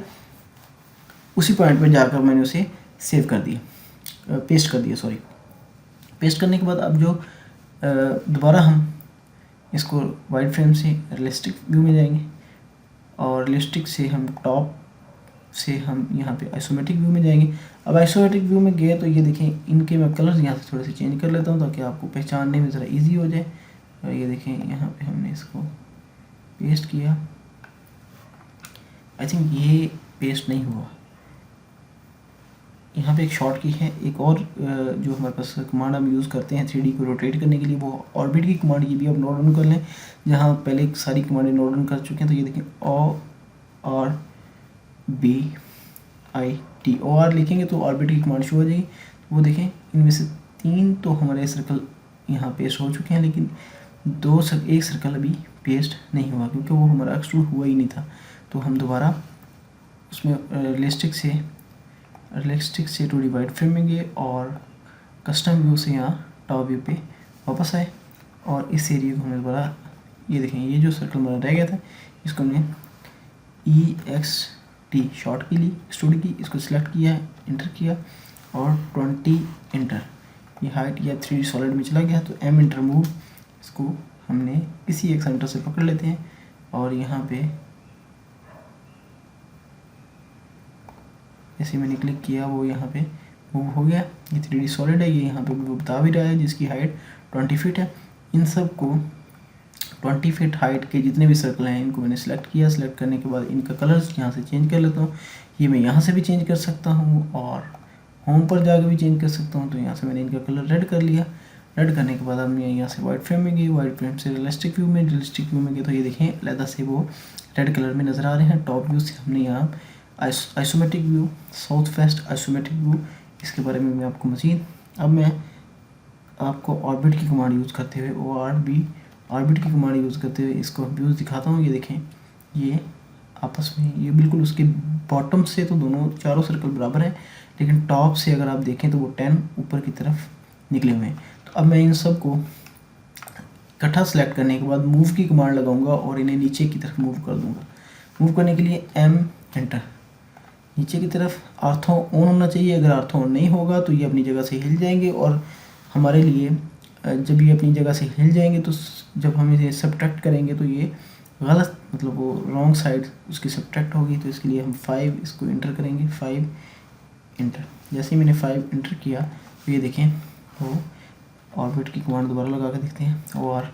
उसी पॉइंट पे जाकर मैंने उसे सेव कर दिया, पेस्ट कर दिया सॉरी। पेस्ट करने के बाद अब जो दोबारा हम इसको वाइड फ्रेम से रियलिस्टिक व्यू में जाएंगे और रियलिस्टिक से हम टॉप से हम यहाँ पे आइसोमेट्रिक व्यू में जाएंगे। अब आइसोमेट्रिक व्यू में गए तो ये देखें इनके मैं कलर्स यहाँ से थोड़े से चेंज कर लेता हूँ ताकि आपको पहचानने में ज़रा इजी हो जाए। और ये देखें यहाँ पे हमने इसको पेस्ट किया, आई थिंक ये पेस्ट नहीं हुआ। यहाँ पे एक शॉर्ट की है, एक और जो हमारे पास कमांड हम यूज़ करते हैं 3D को रोटेट करने के लिए, वो ऑर्बिट की कमांड, ये भी आप नोट डाउन कर लें। जहाँ पहले सारी कमांडें नोट डाउन कर चुके हैं तो ये देखें ORBIT लिखेंगे तो ऑर्बिट की कमांड शो हो जाएगी। वो देखें इनमें से 3 तो हमारे सर्कल यहाँ पेस्ट हो चुके हैं, लेकिन एक सर्कल अभी पेस्ट नहीं हुआ क्योंकि वो हमारा एक्सट्रूड हुआ ही नहीं था। तो हम दोबारा उसमें रियलिस्टिक से 2D वाइड फ्रेम में गए और कस्टम व्यू से यहाँ टॉप व्यू पे वापस आए और इस एरिया को हमने दोबारा, ये देखें ये जो सर्कल हमारा रह गया था इसको हमने EXT शॉर्ट की ली, एक्सट्रूड की, इसको सिलेक्ट किया, इंटर किया और 20 इंटर। ये हाइट या 3D सॉलिड में चला गया तो M इंटर मूव, इसको हमने किसी एक सेंटर से पकड़ लेते हैं और यहाँ पे जैसे मैंने क्लिक किया वो यहाँ पे मूव हो गया। ये 3D सॉलिड है, ये यहाँ पे बता भी रहा है जिसकी हाइट 20 फीट है। इन सब को 20 फीट हाइट के जितने भी सर्कल हैं इनको मैंने सेलेक्ट किया। सेलेक्ट करने के बाद इनका कलर्स यहाँ से चेंज कर लेता हूँ। ये मैं यहाँ से भी चेंज कर सकता हूँ और होम पर जाकर भी चेंज कर सकता हूँ। तो यहाँ से मैंने इनका कलर रेड कर लिया। रेड करने के बाद अब मैं यहाँ से वाइट फ्रेम में गई, वाइट फ्रेम से रियलिस्टिक व्यू में, रियलिस्टिक व्यू में गए तो ये देखें अलहदा से वो रेड कलर में नज़र आ रहे हैं। टॉप व्यू से हमने यहाँ isometric view, south west isometric view, इसके बारे में मैं आपको मज़ीद अब मैं आपको ऑर्बिट की कमांड यूज़ करते हुए ऑर्बिट की कमांड यूज़ करते हुए इसको व्यूज़ दिखाता हूँ। ये देखें, ये आपस में ये बिल्कुल उसके बॉटम से तो दोनों चारों सर्कल बराबर हैं, लेकिन टॉप से अगर आप देखें तो वो 10 ऊपर की तरफ निकले हुए हैं। तो अब मैं इन सब को इकट्ठा सेलेक्ट करने के बाद मूव की कमांड लगाऊंगा और इन्हें नीचे की तरफ मूव कर दूंगा। मूव करने के लिए एम एंटर, नीचे की तरफ आर्थो ऑन होना चाहिए। अगर आर्थो ऑन नहीं होगा तो ये अपनी जगह से हिल जाएंगे, और हमारे लिए जब ये अपनी जगह से हिल जाएंगे तो जब हम इसे सब्ट्रैक्ट करेंगे तो ये गलत, मतलब वो रॉन्ग साइड उसकी सब्ट्रैक्ट होगी। तो इसके लिए हम 5 इसको इंटर करेंगे, 5 इंटर। जैसे ही मैंने 5 इंटर किया तो ये देखें वो ऑर्बिट की कमांड दोबारा लगा के देखते हैं, और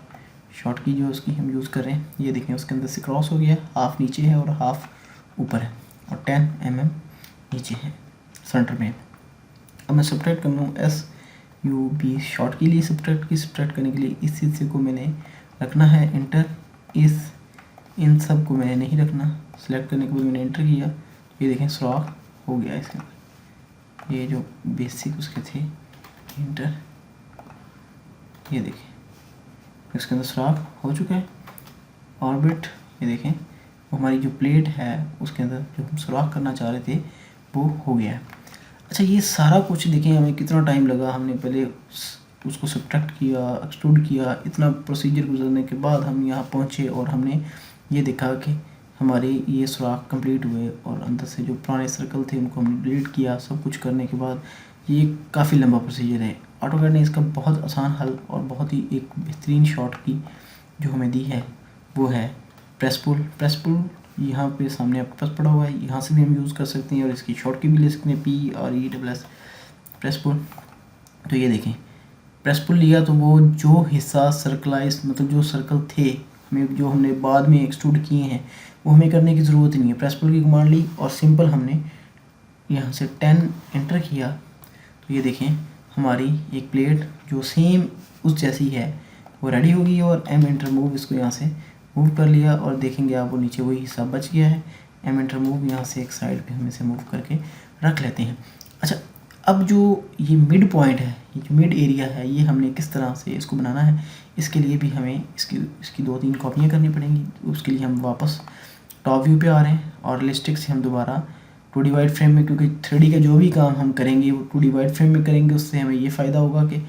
शॉर्ट की जो उसकी हम यूज़ कर रहे हैं ये देखें उसके अंदर से क्रॉस हो गया, हाफ नीचे है और हाफ ऊपर है, और 10 mm नीचे है सेंटर में। अब मैं सब्ट्रैक्ट कर लूँ SUB शॉर्ट के लिए सब्ट्रैक्ट करने के लिए इस हिस्से को मैंने रखना है इंटर, इन सब को मैंने नहीं रखना। सेलेक्ट करने के बाद मैंने इंटर किया, ये देखें सुराख हो गया इसके अंदर, ये जो बेसिक उसके थे इंटर, ये देखें इसके अंदर सुराख हो चुका है। ऑर्बिट ये देखें वो हमारी जो प्लेट है उसके अंदर जो हम सुराख करना चाह रहे थे वो हो गया है। अच्छा, ये सारा कुछ देखें हमें कितना टाइम लगा। हमने पहले उसको सब्ट्रैक्ट किया, एक्सट्रूड किया, इतना प्रोसीजर गुजरने के बाद हम यहाँ पहुँचे और हमने ये देखा कि हमारे ये सुराख कंप्लीट हुए, और अंदर से जो पुराने सर्कल थे उनको हमने डिलीट किया। सब कुछ करने के बाद ये काफ़ी लंबा प्रोसीजर है। ऑटोकैड ने इसका बहुत आसान हल और बहुत ही एक बेहतरीन शॉट की जो हमें दी है वो है प्रेस पुल। यहाँ पे सामने आपके पास पड़ा हुआ है, यहाँ से भी हम यूज़ कर सकते हैं और इसकी शॉर्ट की भी ले सकते हैं, PRESS प्रेस पुल। तो ये देखें प्रेस पुल लिया तो वो जो हिस्सा सर्कलाइज, मतलब जो सर्कल थे हमें जो हमने बाद में एक्सट्रूड किए हैं वो हमें करने की ज़रूरत नहीं है। प्रेस पुल की कमांड ली और सिंपल हमने यहाँ से 10 एंटर किया तो ये देखें हमारी एक प्लेट जो सेम उस जैसी है वो रेडी होगी, और एम एंटर मूव इसको यहाँ से मूव कर लिया और देखेंगे आप वो नीचे वही हिस्सा बच गया है। एम एंटर मूव यहाँ से एक साइड पे हम इसे मूव करके रख लेते हैं। अच्छा, अब जो ये मिड पॉइंट है, ये जो मिड एरिया है, ये हमने किस तरह से इसको बनाना है, इसके लिए भी हमें इसकी 2-3 कॉपियाँ करनी पड़ेंगी। उसके लिए हम वापस टॉप व्यू पे आ रहे हैं और रियलिस्टिक से हम दोबारा 2D वाइड फ्रेम में, क्योंकि 3D का जो भी काम हम करेंगे वो 2D वाइड फ्रेम में करेंगे। उससे हमें ये फ़ायदा होगा कि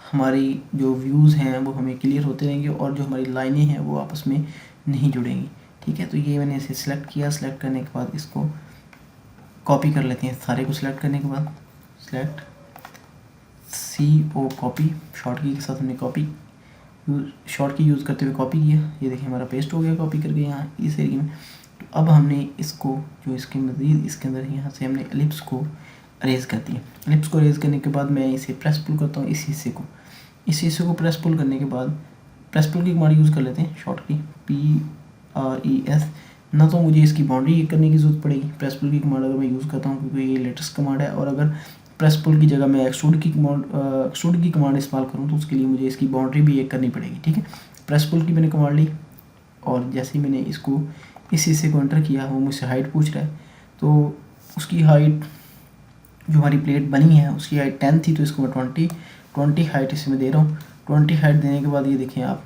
हमारी जो व्यूज़ हैं वो हमें क्लियर होते रहेंगे और जो हमारी लाइनें हैं वो आपस में नहीं जुड़ेंगी। ठीक है, तो ये मैंने इसे सिलेक्ट किया। सिलेक्ट करने के बाद इसको कॉपी कर लेते हैं। सारे को सिलेक्ट करने के बाद सिलेक्ट CO कॉपी, शॉर्ट की के साथ हमने कॉपी शॉर्ट की यूज़ करते हुए कॉपी किया। ये देखिए हमारा पेस्ट हो गया कॉपी करके यहाँ इस एरिया में। तो अब हमने इसको जो इसके मज़ीद इसके अंदर यहाँ से हमने एलिप्स को अरेज कर दिया। एलिप्स को अरेज करने के बाद मैं इसे प्रेस पुल करता हूँ। इस हिस्से को प्रेस पुल करने के बाद प्रेस पुल की कमांड यूज़ कर लेते हैं, शॉर्ट की PRES। ना तो मुझे इसकी बाउंड्री करने की ज़रूरत पड़ेगी। प्रेस पुल की कमांड अगर मैं यूज़ करता हूँ क्योंकि ये लेटेस्ट कमांड है, और अगर प्रेस पुल की जगह मैं एक्सट्रूड की कमांड इस्तेमाल करूँ तो उसके लिए मुझे इसकी बाउंड्री भी एक करनी पड़ेगी। ठीक है, प्रेस पुल की मैंने कमांड ली और जैसे ही मैंने इसको इस हिस्से को एंटर किया वो मुझसे हाइट पूछ रहा है। तो उसकी हाइट जो हमारी प्लेट बनी है उसकी हाइट 10 थी, तो इसको मैं 20 हाइट इसमें दे रहा हूँ। 20 हाइट देने के बाद ये देखें आप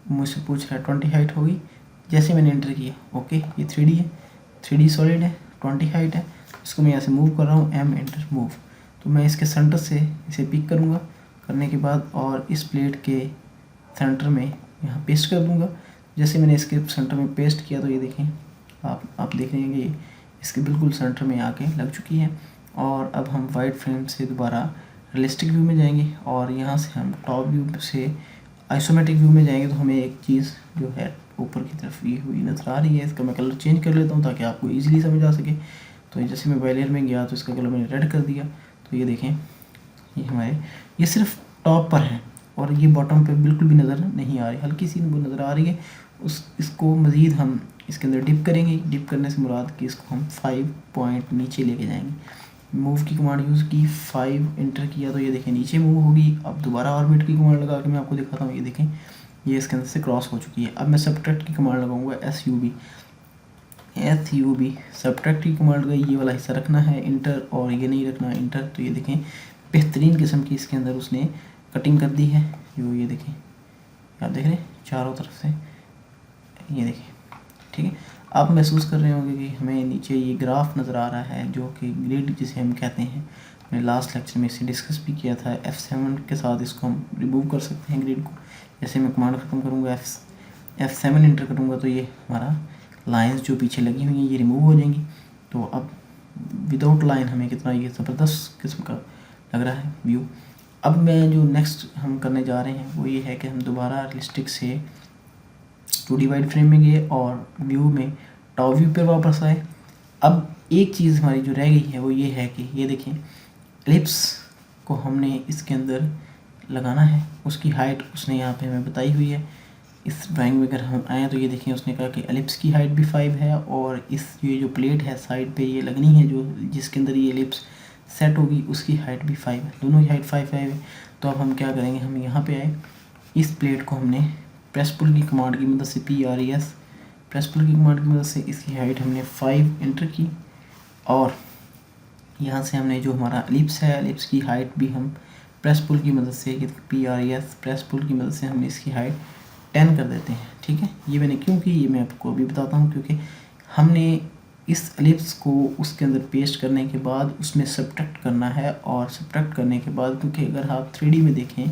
मुझसे पूछ रहा है 20 हाइट होगी। जैसे मैंने एंटर किया ओके, ये 3D है, 3D सॉलिड है, 20 हाइट है। इसको मैं यहाँ से मूव कर रहा हूँ, एम एंटर मूव। तो मैं इसके सेंटर से इसे पिक करूँगा, करने के बाद और इस प्लेट के सेंटर में यहाँ पेस्ट कर दूँगा। जैसे मैंने इसके सेंटर में पेस्ट किया तो ये देखें आप देख रहे हैं कि इसके बिल्कुल सेंटर में आके लग चुकी है। और अब हम वाइड फ्रेम से दोबारा रियलिस्टिक व्यू में जाएंगे और यहाँ से हम टॉप व्यू से आइसोमेट्रिक व्यू में जाएंगे। तो हमें एक चीज़ जो है ऊपर की तरफ ये हुई नज़र आ रही है। इसका मैं कलर चेंज कर लेता हूँ ताकि आपको ईजिली समझ आ सके। तो जैसे मैं वाइलेयर में गया तो इसका कलर मैंने रेड कर दिया। तो ये देखें ये हमारे ये सिर्फ टॉप पर है और ये बॉटम पे बिल्कुल भी नज़र नहीं आ रही, हल्की सी वो नज़र आ रही है। इसको मज़ीद हम इसके अंदर डिप करेंगे। डिप करने से मुराद कि इसको हम 5 पॉइंट नीचे लेके जाएंगे। मूव की कमांड यूज़ की, 5 एंटर किया तो ये देखें नीचे मूव होगी। अब दोबारा ऑर्बिट की कमांड लगा के मैं आपको दिखाता हूँ, ये देखें ये इसके अंदर से क्रॉस हो चुकी है। अब मैं सबट्रैक्ट की कमांड लगाऊंगा, SUB सबट्रैक्ट की कमांड का ये वाला हिस्सा रखना है इंटर, और ये नहीं रखना इंटर। तो ये देखें बेहतरीन किस्म की इसके अंदर उसने कटिंग कर दी है, जो ये देखें आप देख रहे हैं चारों तरफ से, ये देखें ठीक है। आप महसूस कर रहे होंगे कि हमें नीचे ये ग्राफ नज़र आ रहा है, जो कि ग्रिड जिसे हम कहते हैं। मैंने लास्ट लेक्चर में इसे डिस्कस भी किया था। F7 के साथ इसको हम रिमूव कर सकते हैं ग्रिड को। जैसे मैं कमांड ख़त्म करूँगा, F7 इंटर करूँगा तो ये हमारा लाइंस जो पीछे लगी हुई हैं ये रिमूव हो जाएंगी। तो अब विदाउट लाइन हमें कितना ये ज़बरदस्त किस्म का लग रहा है व्यू। अब मैं जो नेक्स्ट हम करने जा रहे हैं वो ये है कि हम दोबारा रियलिस्टिक से 2D वाइड फ्रेम में गए और व्यू में टॉप व्यू पर वापस आए। अब एक चीज़ हमारी जो रह गई है वो ये है कि ये देखें एलिप्स को हमने इसके अंदर लगाना है, उसकी हाइट उसने यहाँ पे हमें बताई हुई है। इस ड्राइंग में अगर हम आएँ तो ये देखें उसने कहा कि एलिप्स की हाइट भी 5 है, और इस ये जो प्लेट है साइड पे ये लगनी है जो जिसके अंदर ये एलिप्स सेट होगी उसकी हाइट भी 5 है, दोनों की हाइट 5 है। तो अब हम क्या करेंगे, हम यहाँ पे आए, इस प्लेट को हमने प्रेस पुल की कमांड की मदद से PRES प्रेस पुल की कमांड की मदद से इसकी हाइट हमने 5 एंटर की, और यहाँ से हमने जो हमारा एलिप्स है एलिप्स की हाइट भी हम प्रेस पुल की मदद से PRES प्रेस पुल की मदद से हम इसकी हाइट 10 कर देते हैं। ठीक है, ये मैंने क्यों की ये मैं आपको अभी बताता हूँ, क्योंकि हमने इस एलिप्स को उसके अंदर पेस्ट करने के बाद उसमें सब्ट्रैक्ट करना है, और सब्ट्रैक्ट करने के बाद क्योंकि अगर आप 3D में देखें,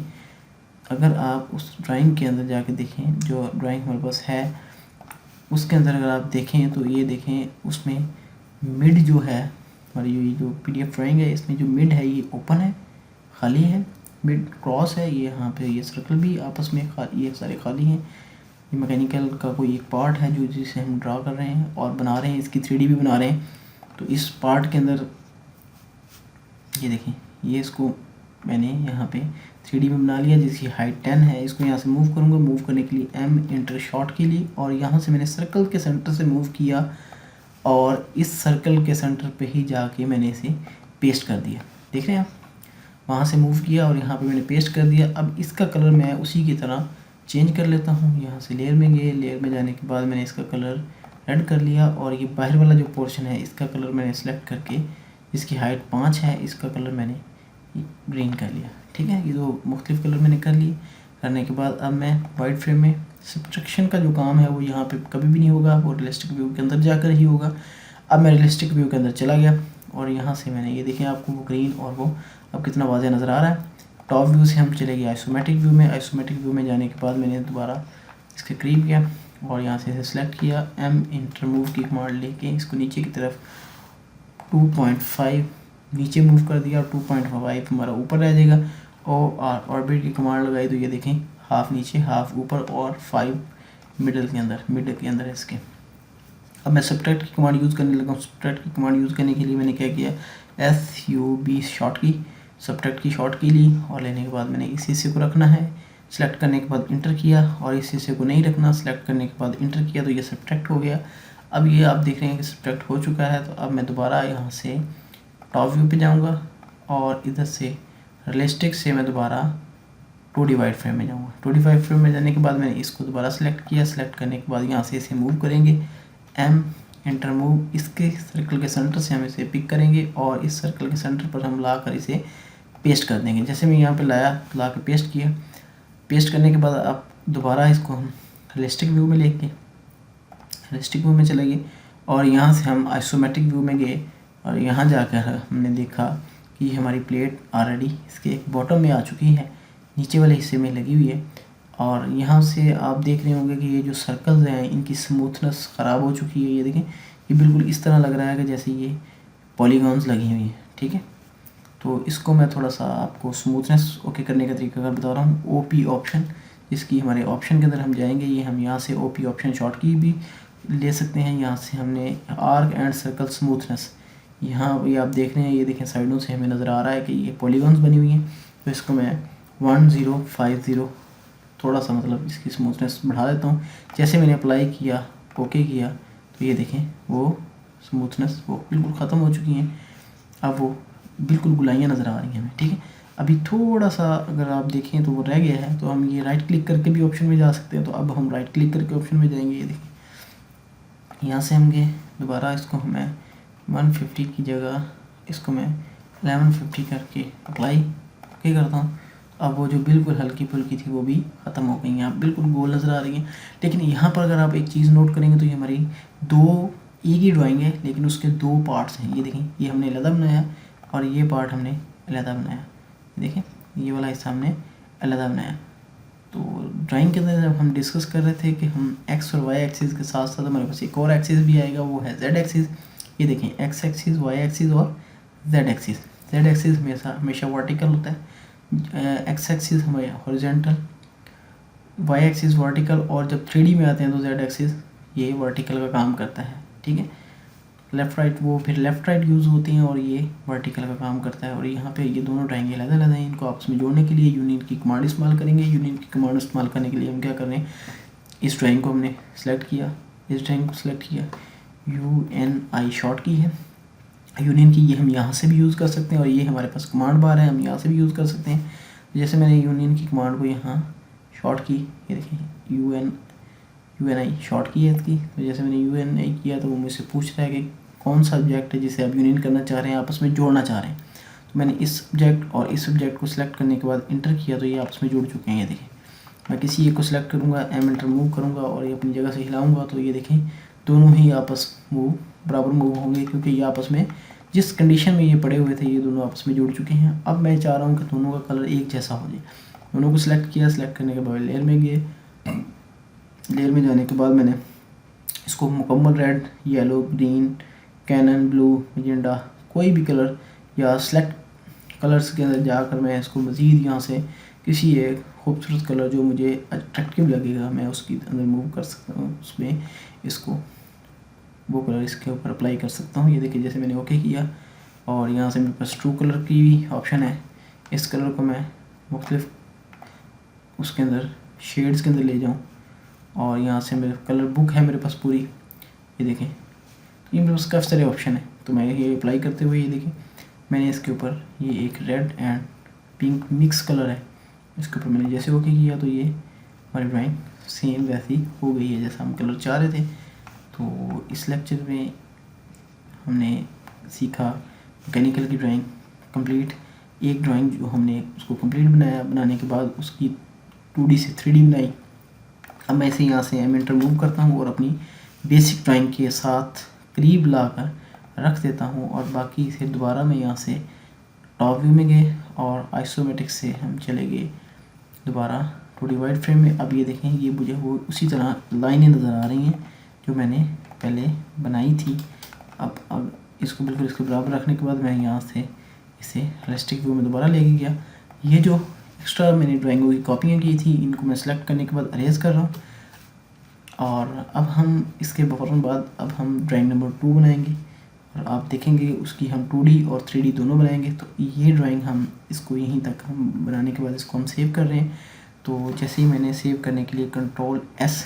अगर आप उस ड्राइंग के अंदर जाके देखें जो ड्राइंग हमारे पास है उसके अंदर अगर आप देखें तो ये देखें उसमें मिड जो है हमारी ये जो PDF ड्राइंग है इसमें जो मिड है ये ओपन है, खाली है, मिड क्रॉस है, ये यहाँ पे ये सर्कल भी आपस में ये सारे खाली हैं। ये मैकेनिकल का कोई एक पार्ट है जो जिसे हम ड्रा कर रहे हैं और बना रहे हैं, इसकी 3D भी बना रहे हैं। तो इस पार्ट के अंदर ये देखें ये इसको मैंने यहाँ पे 3D में बना लिया जिसकी हाइट 10 है। इसको यहाँ से मूव करूँगा, मूव करने के लिए M इंटर शॉट के लिए, और यहाँ से मैंने सर्कल के सेंटर से मूव किया और इस सर्कल के सेंटर पे ही जाके मैंने इसे पेस्ट कर दिया। देख रहे हैं आप, वहाँ से मूव किया और यहाँ पे मैंने पेस्ट कर दिया। अब इसका कलर मैं उसी की तरह चेंज कर लेता हूँ। यहाँ से लेयर में गए, लेयर में जाने के बाद मैंने इसका कलर रेड कर लिया, और ये बाहर वाला जो पोर्शन है इसका कलर मैंने सेलेक्ट करके इसकी हाइट 5 है, इसका कलर मैंने ग्रीन कर लिया। ठीक है, ये दो मुख्तलिफ कलर मैंने कर लिए। करने के बाद अब मैं वाइड फ्रेम में सब्ट्रैक्शन का जो काम है वो यहाँ पे कभी भी नहीं होगा, वो रियलिस्टिक व्यू के अंदर जाकर ही होगा। अब मैं रियलिस्टिक व्यू के अंदर चला गया और यहाँ से मैंने ये देखें आपको वो ग्रीन और वो अब कितना वाज़ह नज़र आ रहा है। टॉप व्यू से हम चले गए आइसोमेट्रिक व्यू में। आइसोमेट्रिक व्यू में जाने के बाद मैंने दोबारा इसके करीब किया और यहाँ से इसे सेलेक्ट किया, M इंटर मूव की कमांड लेके इसको नीचे की तरफ 2.5 नीचे मूव कर दिया और 2.5 हमारा ऊपर रह जाएगा। और ऑर्बिट की कमांड लगाई तो ये देखें हाफ नीचे हाफ ऊपर और 5 मिड के अंदर है इसके। अब मैं सब्ट्रैक्ट की कमांड यूज़ करने लगा हूँ। सब्ट्रैक्ट की कमांड यूज़ करने के लिए मैंने क्या किया, SUB शॉर्ट की सब्ट्रैक्ट की शॉर्ट की ली, और लेने के बाद मैंने इस हिस्से को रखना है, सेलेक्ट करने के बाद इंटर किया, और इस हिस्से को नहीं रखना, सेलेक्ट करने के बाद इंटर किया तो ये सब्ट्रैक्ट हो गया। अब ये आप देख रहे हैं कि सब्ट्रैक्ट हो चुका है। तो अब मैं दोबारा यहाँ से टॉप व्यू पे जाऊँगा और इधर से रियलिस्टिक से मैं दोबारा 2D वाइड फ्रेम में जाऊँगा। 2D वाइड फ्रेम में जाने के बाद मैंने इसको दोबारा सेलेक्ट किया, सेलेक्ट करने के बाद यहाँ से इसे मूव करेंगे, M इंटर मूव, इसके सर्कल के सेंटर से हम इसे पिक करेंगे और इस सर्कल के सेंटर पर हम ला कर इसे पेस्ट कर देंगे। जैसे मैं यहाँ पे ला के पेस्ट किया, पेस्ट करने के बाद आप दोबारा इसको हम रियलिस्टिक व्यू में लेके रियलिस्टिक व्यू में चले गए और यहाँ से हम आइसोमेट्रिक व्यू में गए और यहाँ जाकर हमने देखा कि हमारी प्लेट ऑलरेडी इसके एक बॉटम में आ चुकी है, नीचे वाले हिस्से में लगी हुई है। और यहाँ से आप देख रहे होंगे कि ये जो सर्कल्स हैं इनकी स्मूथनेस ख़राब हो चुकी है। ये देखें ये बिल्कुल इस तरह लग रहा है कि जैसे ये पॉलीगॉन्स लगी हुई हैं। ठीक है, तो इसको मैं थोड़ा सा आपको स्मूथनेस ओके करने का तरीका अगर बता रहा हूँ। OP ऑप्शन, इसकी हमारे ऑप्शन के अंदर हम जाएंगे, ये हम यहाँ से OP ऑप्शन शॉर्ट की भी ले सकते हैं। यहाँ से हमने आर्क एंड सर्कल स्मूथनेस, यहाँ ये आप देख रहे हैं, ये देखें साइडों से हमें नज़र आ रहा है कि ये पॉलीगॉन्स बनी हुई हैं। तो इसको मैं 1050 थोड़ा सा मतलब इसकी स्मूथनेस बढ़ा देता हूँ। जैसे मैंने अप्लाई किया ओके किया तो ये देखें वो स्मूथनेस वो बिल्कुल ख़त्म हो चुकी हैं। अब वो बिल्कुल गुलाइयाँ नज़र आ रही हैं हमें, ठीक है। अभी थोड़ा सा अगर आप देखें तो वो रह गया है, तो हम ये राइट क्लिक करके भी ऑप्शन में जा सकते हैं। तो अब हम राइट क्लिक करके ऑप्शन में जाएंगे, ये देखिए यहाँ से हम गए दोबारा, इसको मैं 150 की जगह इसको मैं 1150 करके अप्लाई ओके करता हूँ। अब वो जो बिल्कुल हल्की फुल्की थी वो भी ख़त्म हो गई हैं, आप बिल्कुल गोल नज़र आ रही हैं। लेकिन यहाँ पर अगर आप एक चीज़ नोट करेंगे तो ये हमारी दो एक ही ड्राइंग है, लेकिन उसके दो पार्ट्स हैं। ये देखें, ये हमने अलग बनाया और ये पार्ट हमने अलग बनाया। देखें, ये वाला हिस्सा हमने अलग बनाया। तो ड्राइंग के अंदर जब हम डिस्कस कर रहे थे कि हम एक्स और वाई एक्सिस के साथ साथ हमारे पास एक और एक्सिस भी आएगा, वो है जेड एक्सिस। ये देखें, एक्स एक्सिस, वाई एक्सिस और जेड एक्सिस। जेड एक्सिस हमेशा वर्टिकल होता है, एक्स एक्सिस हमारे हॉरिजॉन्टल, वाई एक्सिस वर्टिकल, और जब 3D में आते हैं तो जेड एक्सिस ये वर्टिकल का काम करता है, ठीक है। लेफ़्ट राइट वो फिर लेफ़्ट राइट यूज़ होती हैं और ये वर्टिकल का काम करता है। और यहाँ पे ये दोनों ड्राइंग अलग अलग हैं, इनको आपस में जोड़ने के लिए यूनियन की कमांड इस्तेमाल करेंगे। यूनियन की कमांड इस्तेमाल करने के लिए हम क्या कर रहे हैं, इस ड्राइंग को हमने सेलेक्ट किया, इस ड्राइंग को सिलेक्ट किया, UNI शॉर्ट की है यूनियन की, ये हम यहाँ से भी यूज़ कर सकते हैं। और ये हमारे पास कमांड बार है, हम यहाँ से भी यूज़ कर सकते हैं। जैसे मैंने यूनियन की कमांड को यहाँ शॉर्ट की, ये देखिए UNI शॉर्ट की है इसकी। तो जैसे मैंने UNI किया तो वो मुझसे पूछ रहा है कि कौन सा ऑब्जेक्ट है जिसे आप यूनियन करना चाह रहे हैं, आपस में जोड़ना चाह रहे हैं। तो मैंने इस ऑब्जेक्ट और इस ऑब्जेक्ट को सिलेक्ट करने के बाद इंटर किया तो ये आपस में जुड़ चुके हैं। ये देखें, मैं किसी एक को सिलेक्ट करूँगा, एंटर मूव करूँगा और ये अपनी जगह से हिलाऊँगा तो ये देखें दोनों ही आपस बराबर मूव होंगे, क्योंकि ये आपस में जिस कंडीशन में ये पड़े हुए थे ये दोनों आपस में जुड़ चुके हैं। अब मैं चाह रहा हूँ कि दोनों का कलर एक जैसा हो जाए। दोनों को सिलेक्ट किया, सिलेक्ट करने के बाद लेयर में गए, लेयर में जाने के बाद मैंने इसको मुकम्मल रेड, येलो, ग्रीन, कैनन, ब्लू, मैजेंटा, कोई भी कलर या सेलेक्ट कलर्स के अंदर जाकर मैं इसको मज़ीद यहाँ से किसी एक खूबसूरत कलर जो मुझे अट्रैक्टिव लगेगा मैं उसके अंदर मूव कर सकता हूँ, उसमें इसको वो कलर इसके ऊपर अप्लाई कर सकता हूँ। ये देखिए, जैसे मैंने ओके किया और यहाँ से मेरे पास ट्रू कलर की भी ऑप्शन है। इस कलर को मैं मुख्तलिफ उसके अंदर शेड्स के अंदर ले जाऊँ और यहाँ से मेरे कलर बुक है मेरे पास पूरी। ये देखें, ये मेरे पास काफ़ी सारे ऑप्शन है। तो मैं ये अप्लाई करते हुए ये देखें मैंने इसके ऊपर ये एक red and pink mix colour है, इसके ऊपर मैंने जैसे ओके किया तो ये हमारी ड्राइंग सेम वैसी हो गई है जैसा हम कलर चाह रहे थे। तो इस लेक्चर में हमने सीखा मैकेनिकल की ड्राइंग कंप्लीट। एक ड्राइंग जो हमने उसको कंप्लीट बनाया, बनाने के बाद उसकी 2D से 3D बनाई। अब मैं इसे यहाँ से एंटर मूव करता हूँ और अपनी बेसिक ड्राइंग के साथ करीब लाकर रख देता हूँ। और बाकी फिर दोबारा मैं यहाँ से टॉप व्यू में गए और आइसोमेट्रिक से हम चले गए दोबारा 2D वाइड फ्रेम में। अब ये देखें, ये मुझे वो उसी तरह लाइनें नज़र आ रही हैं जो मैंने पहले बनाई थी। अब इसको बिल्कुल इसके बराबर रखने के बाद मैं यहाँ से इसे रियलिस्टिक व्यू में दोबारा लेके गया। ये जो एक्स्ट्रा मैंने ड्राइंगों की कॉपियाँ की थी इनको मैं सेलेक्ट करने के बाद अरेज कर रहा हूँ। और अब हम इसके फ़ौरन बाद अब हम ड्राइंग नंबर 2 बनाएंगे और आप देखेंगे उसकी हम 2D और 3D दोनों बनाएंगे। तो ये ड्राइंग हम इसको यहीं तक हम बनाने के बाद इसको हम सेव कर रहे हैं। तो जैसे ही मैंने सेव करने के लिए Ctrl+S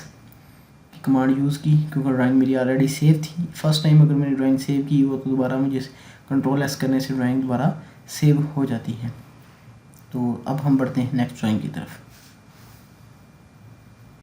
की कमांड यूज़ की, क्योंकि ड्राइंग मेरी ऑलरेडी सेव थी। फर्स्ट टाइम अगर मैंने ड्राइंग सेव की हो तो दोबारा मुझे Ctrl+S करने से ड्राइंग दोबारा सेव हो जाती है। तो अब हम बढ़ते हैं नेक्स्ट ड्राइंग की तरफ।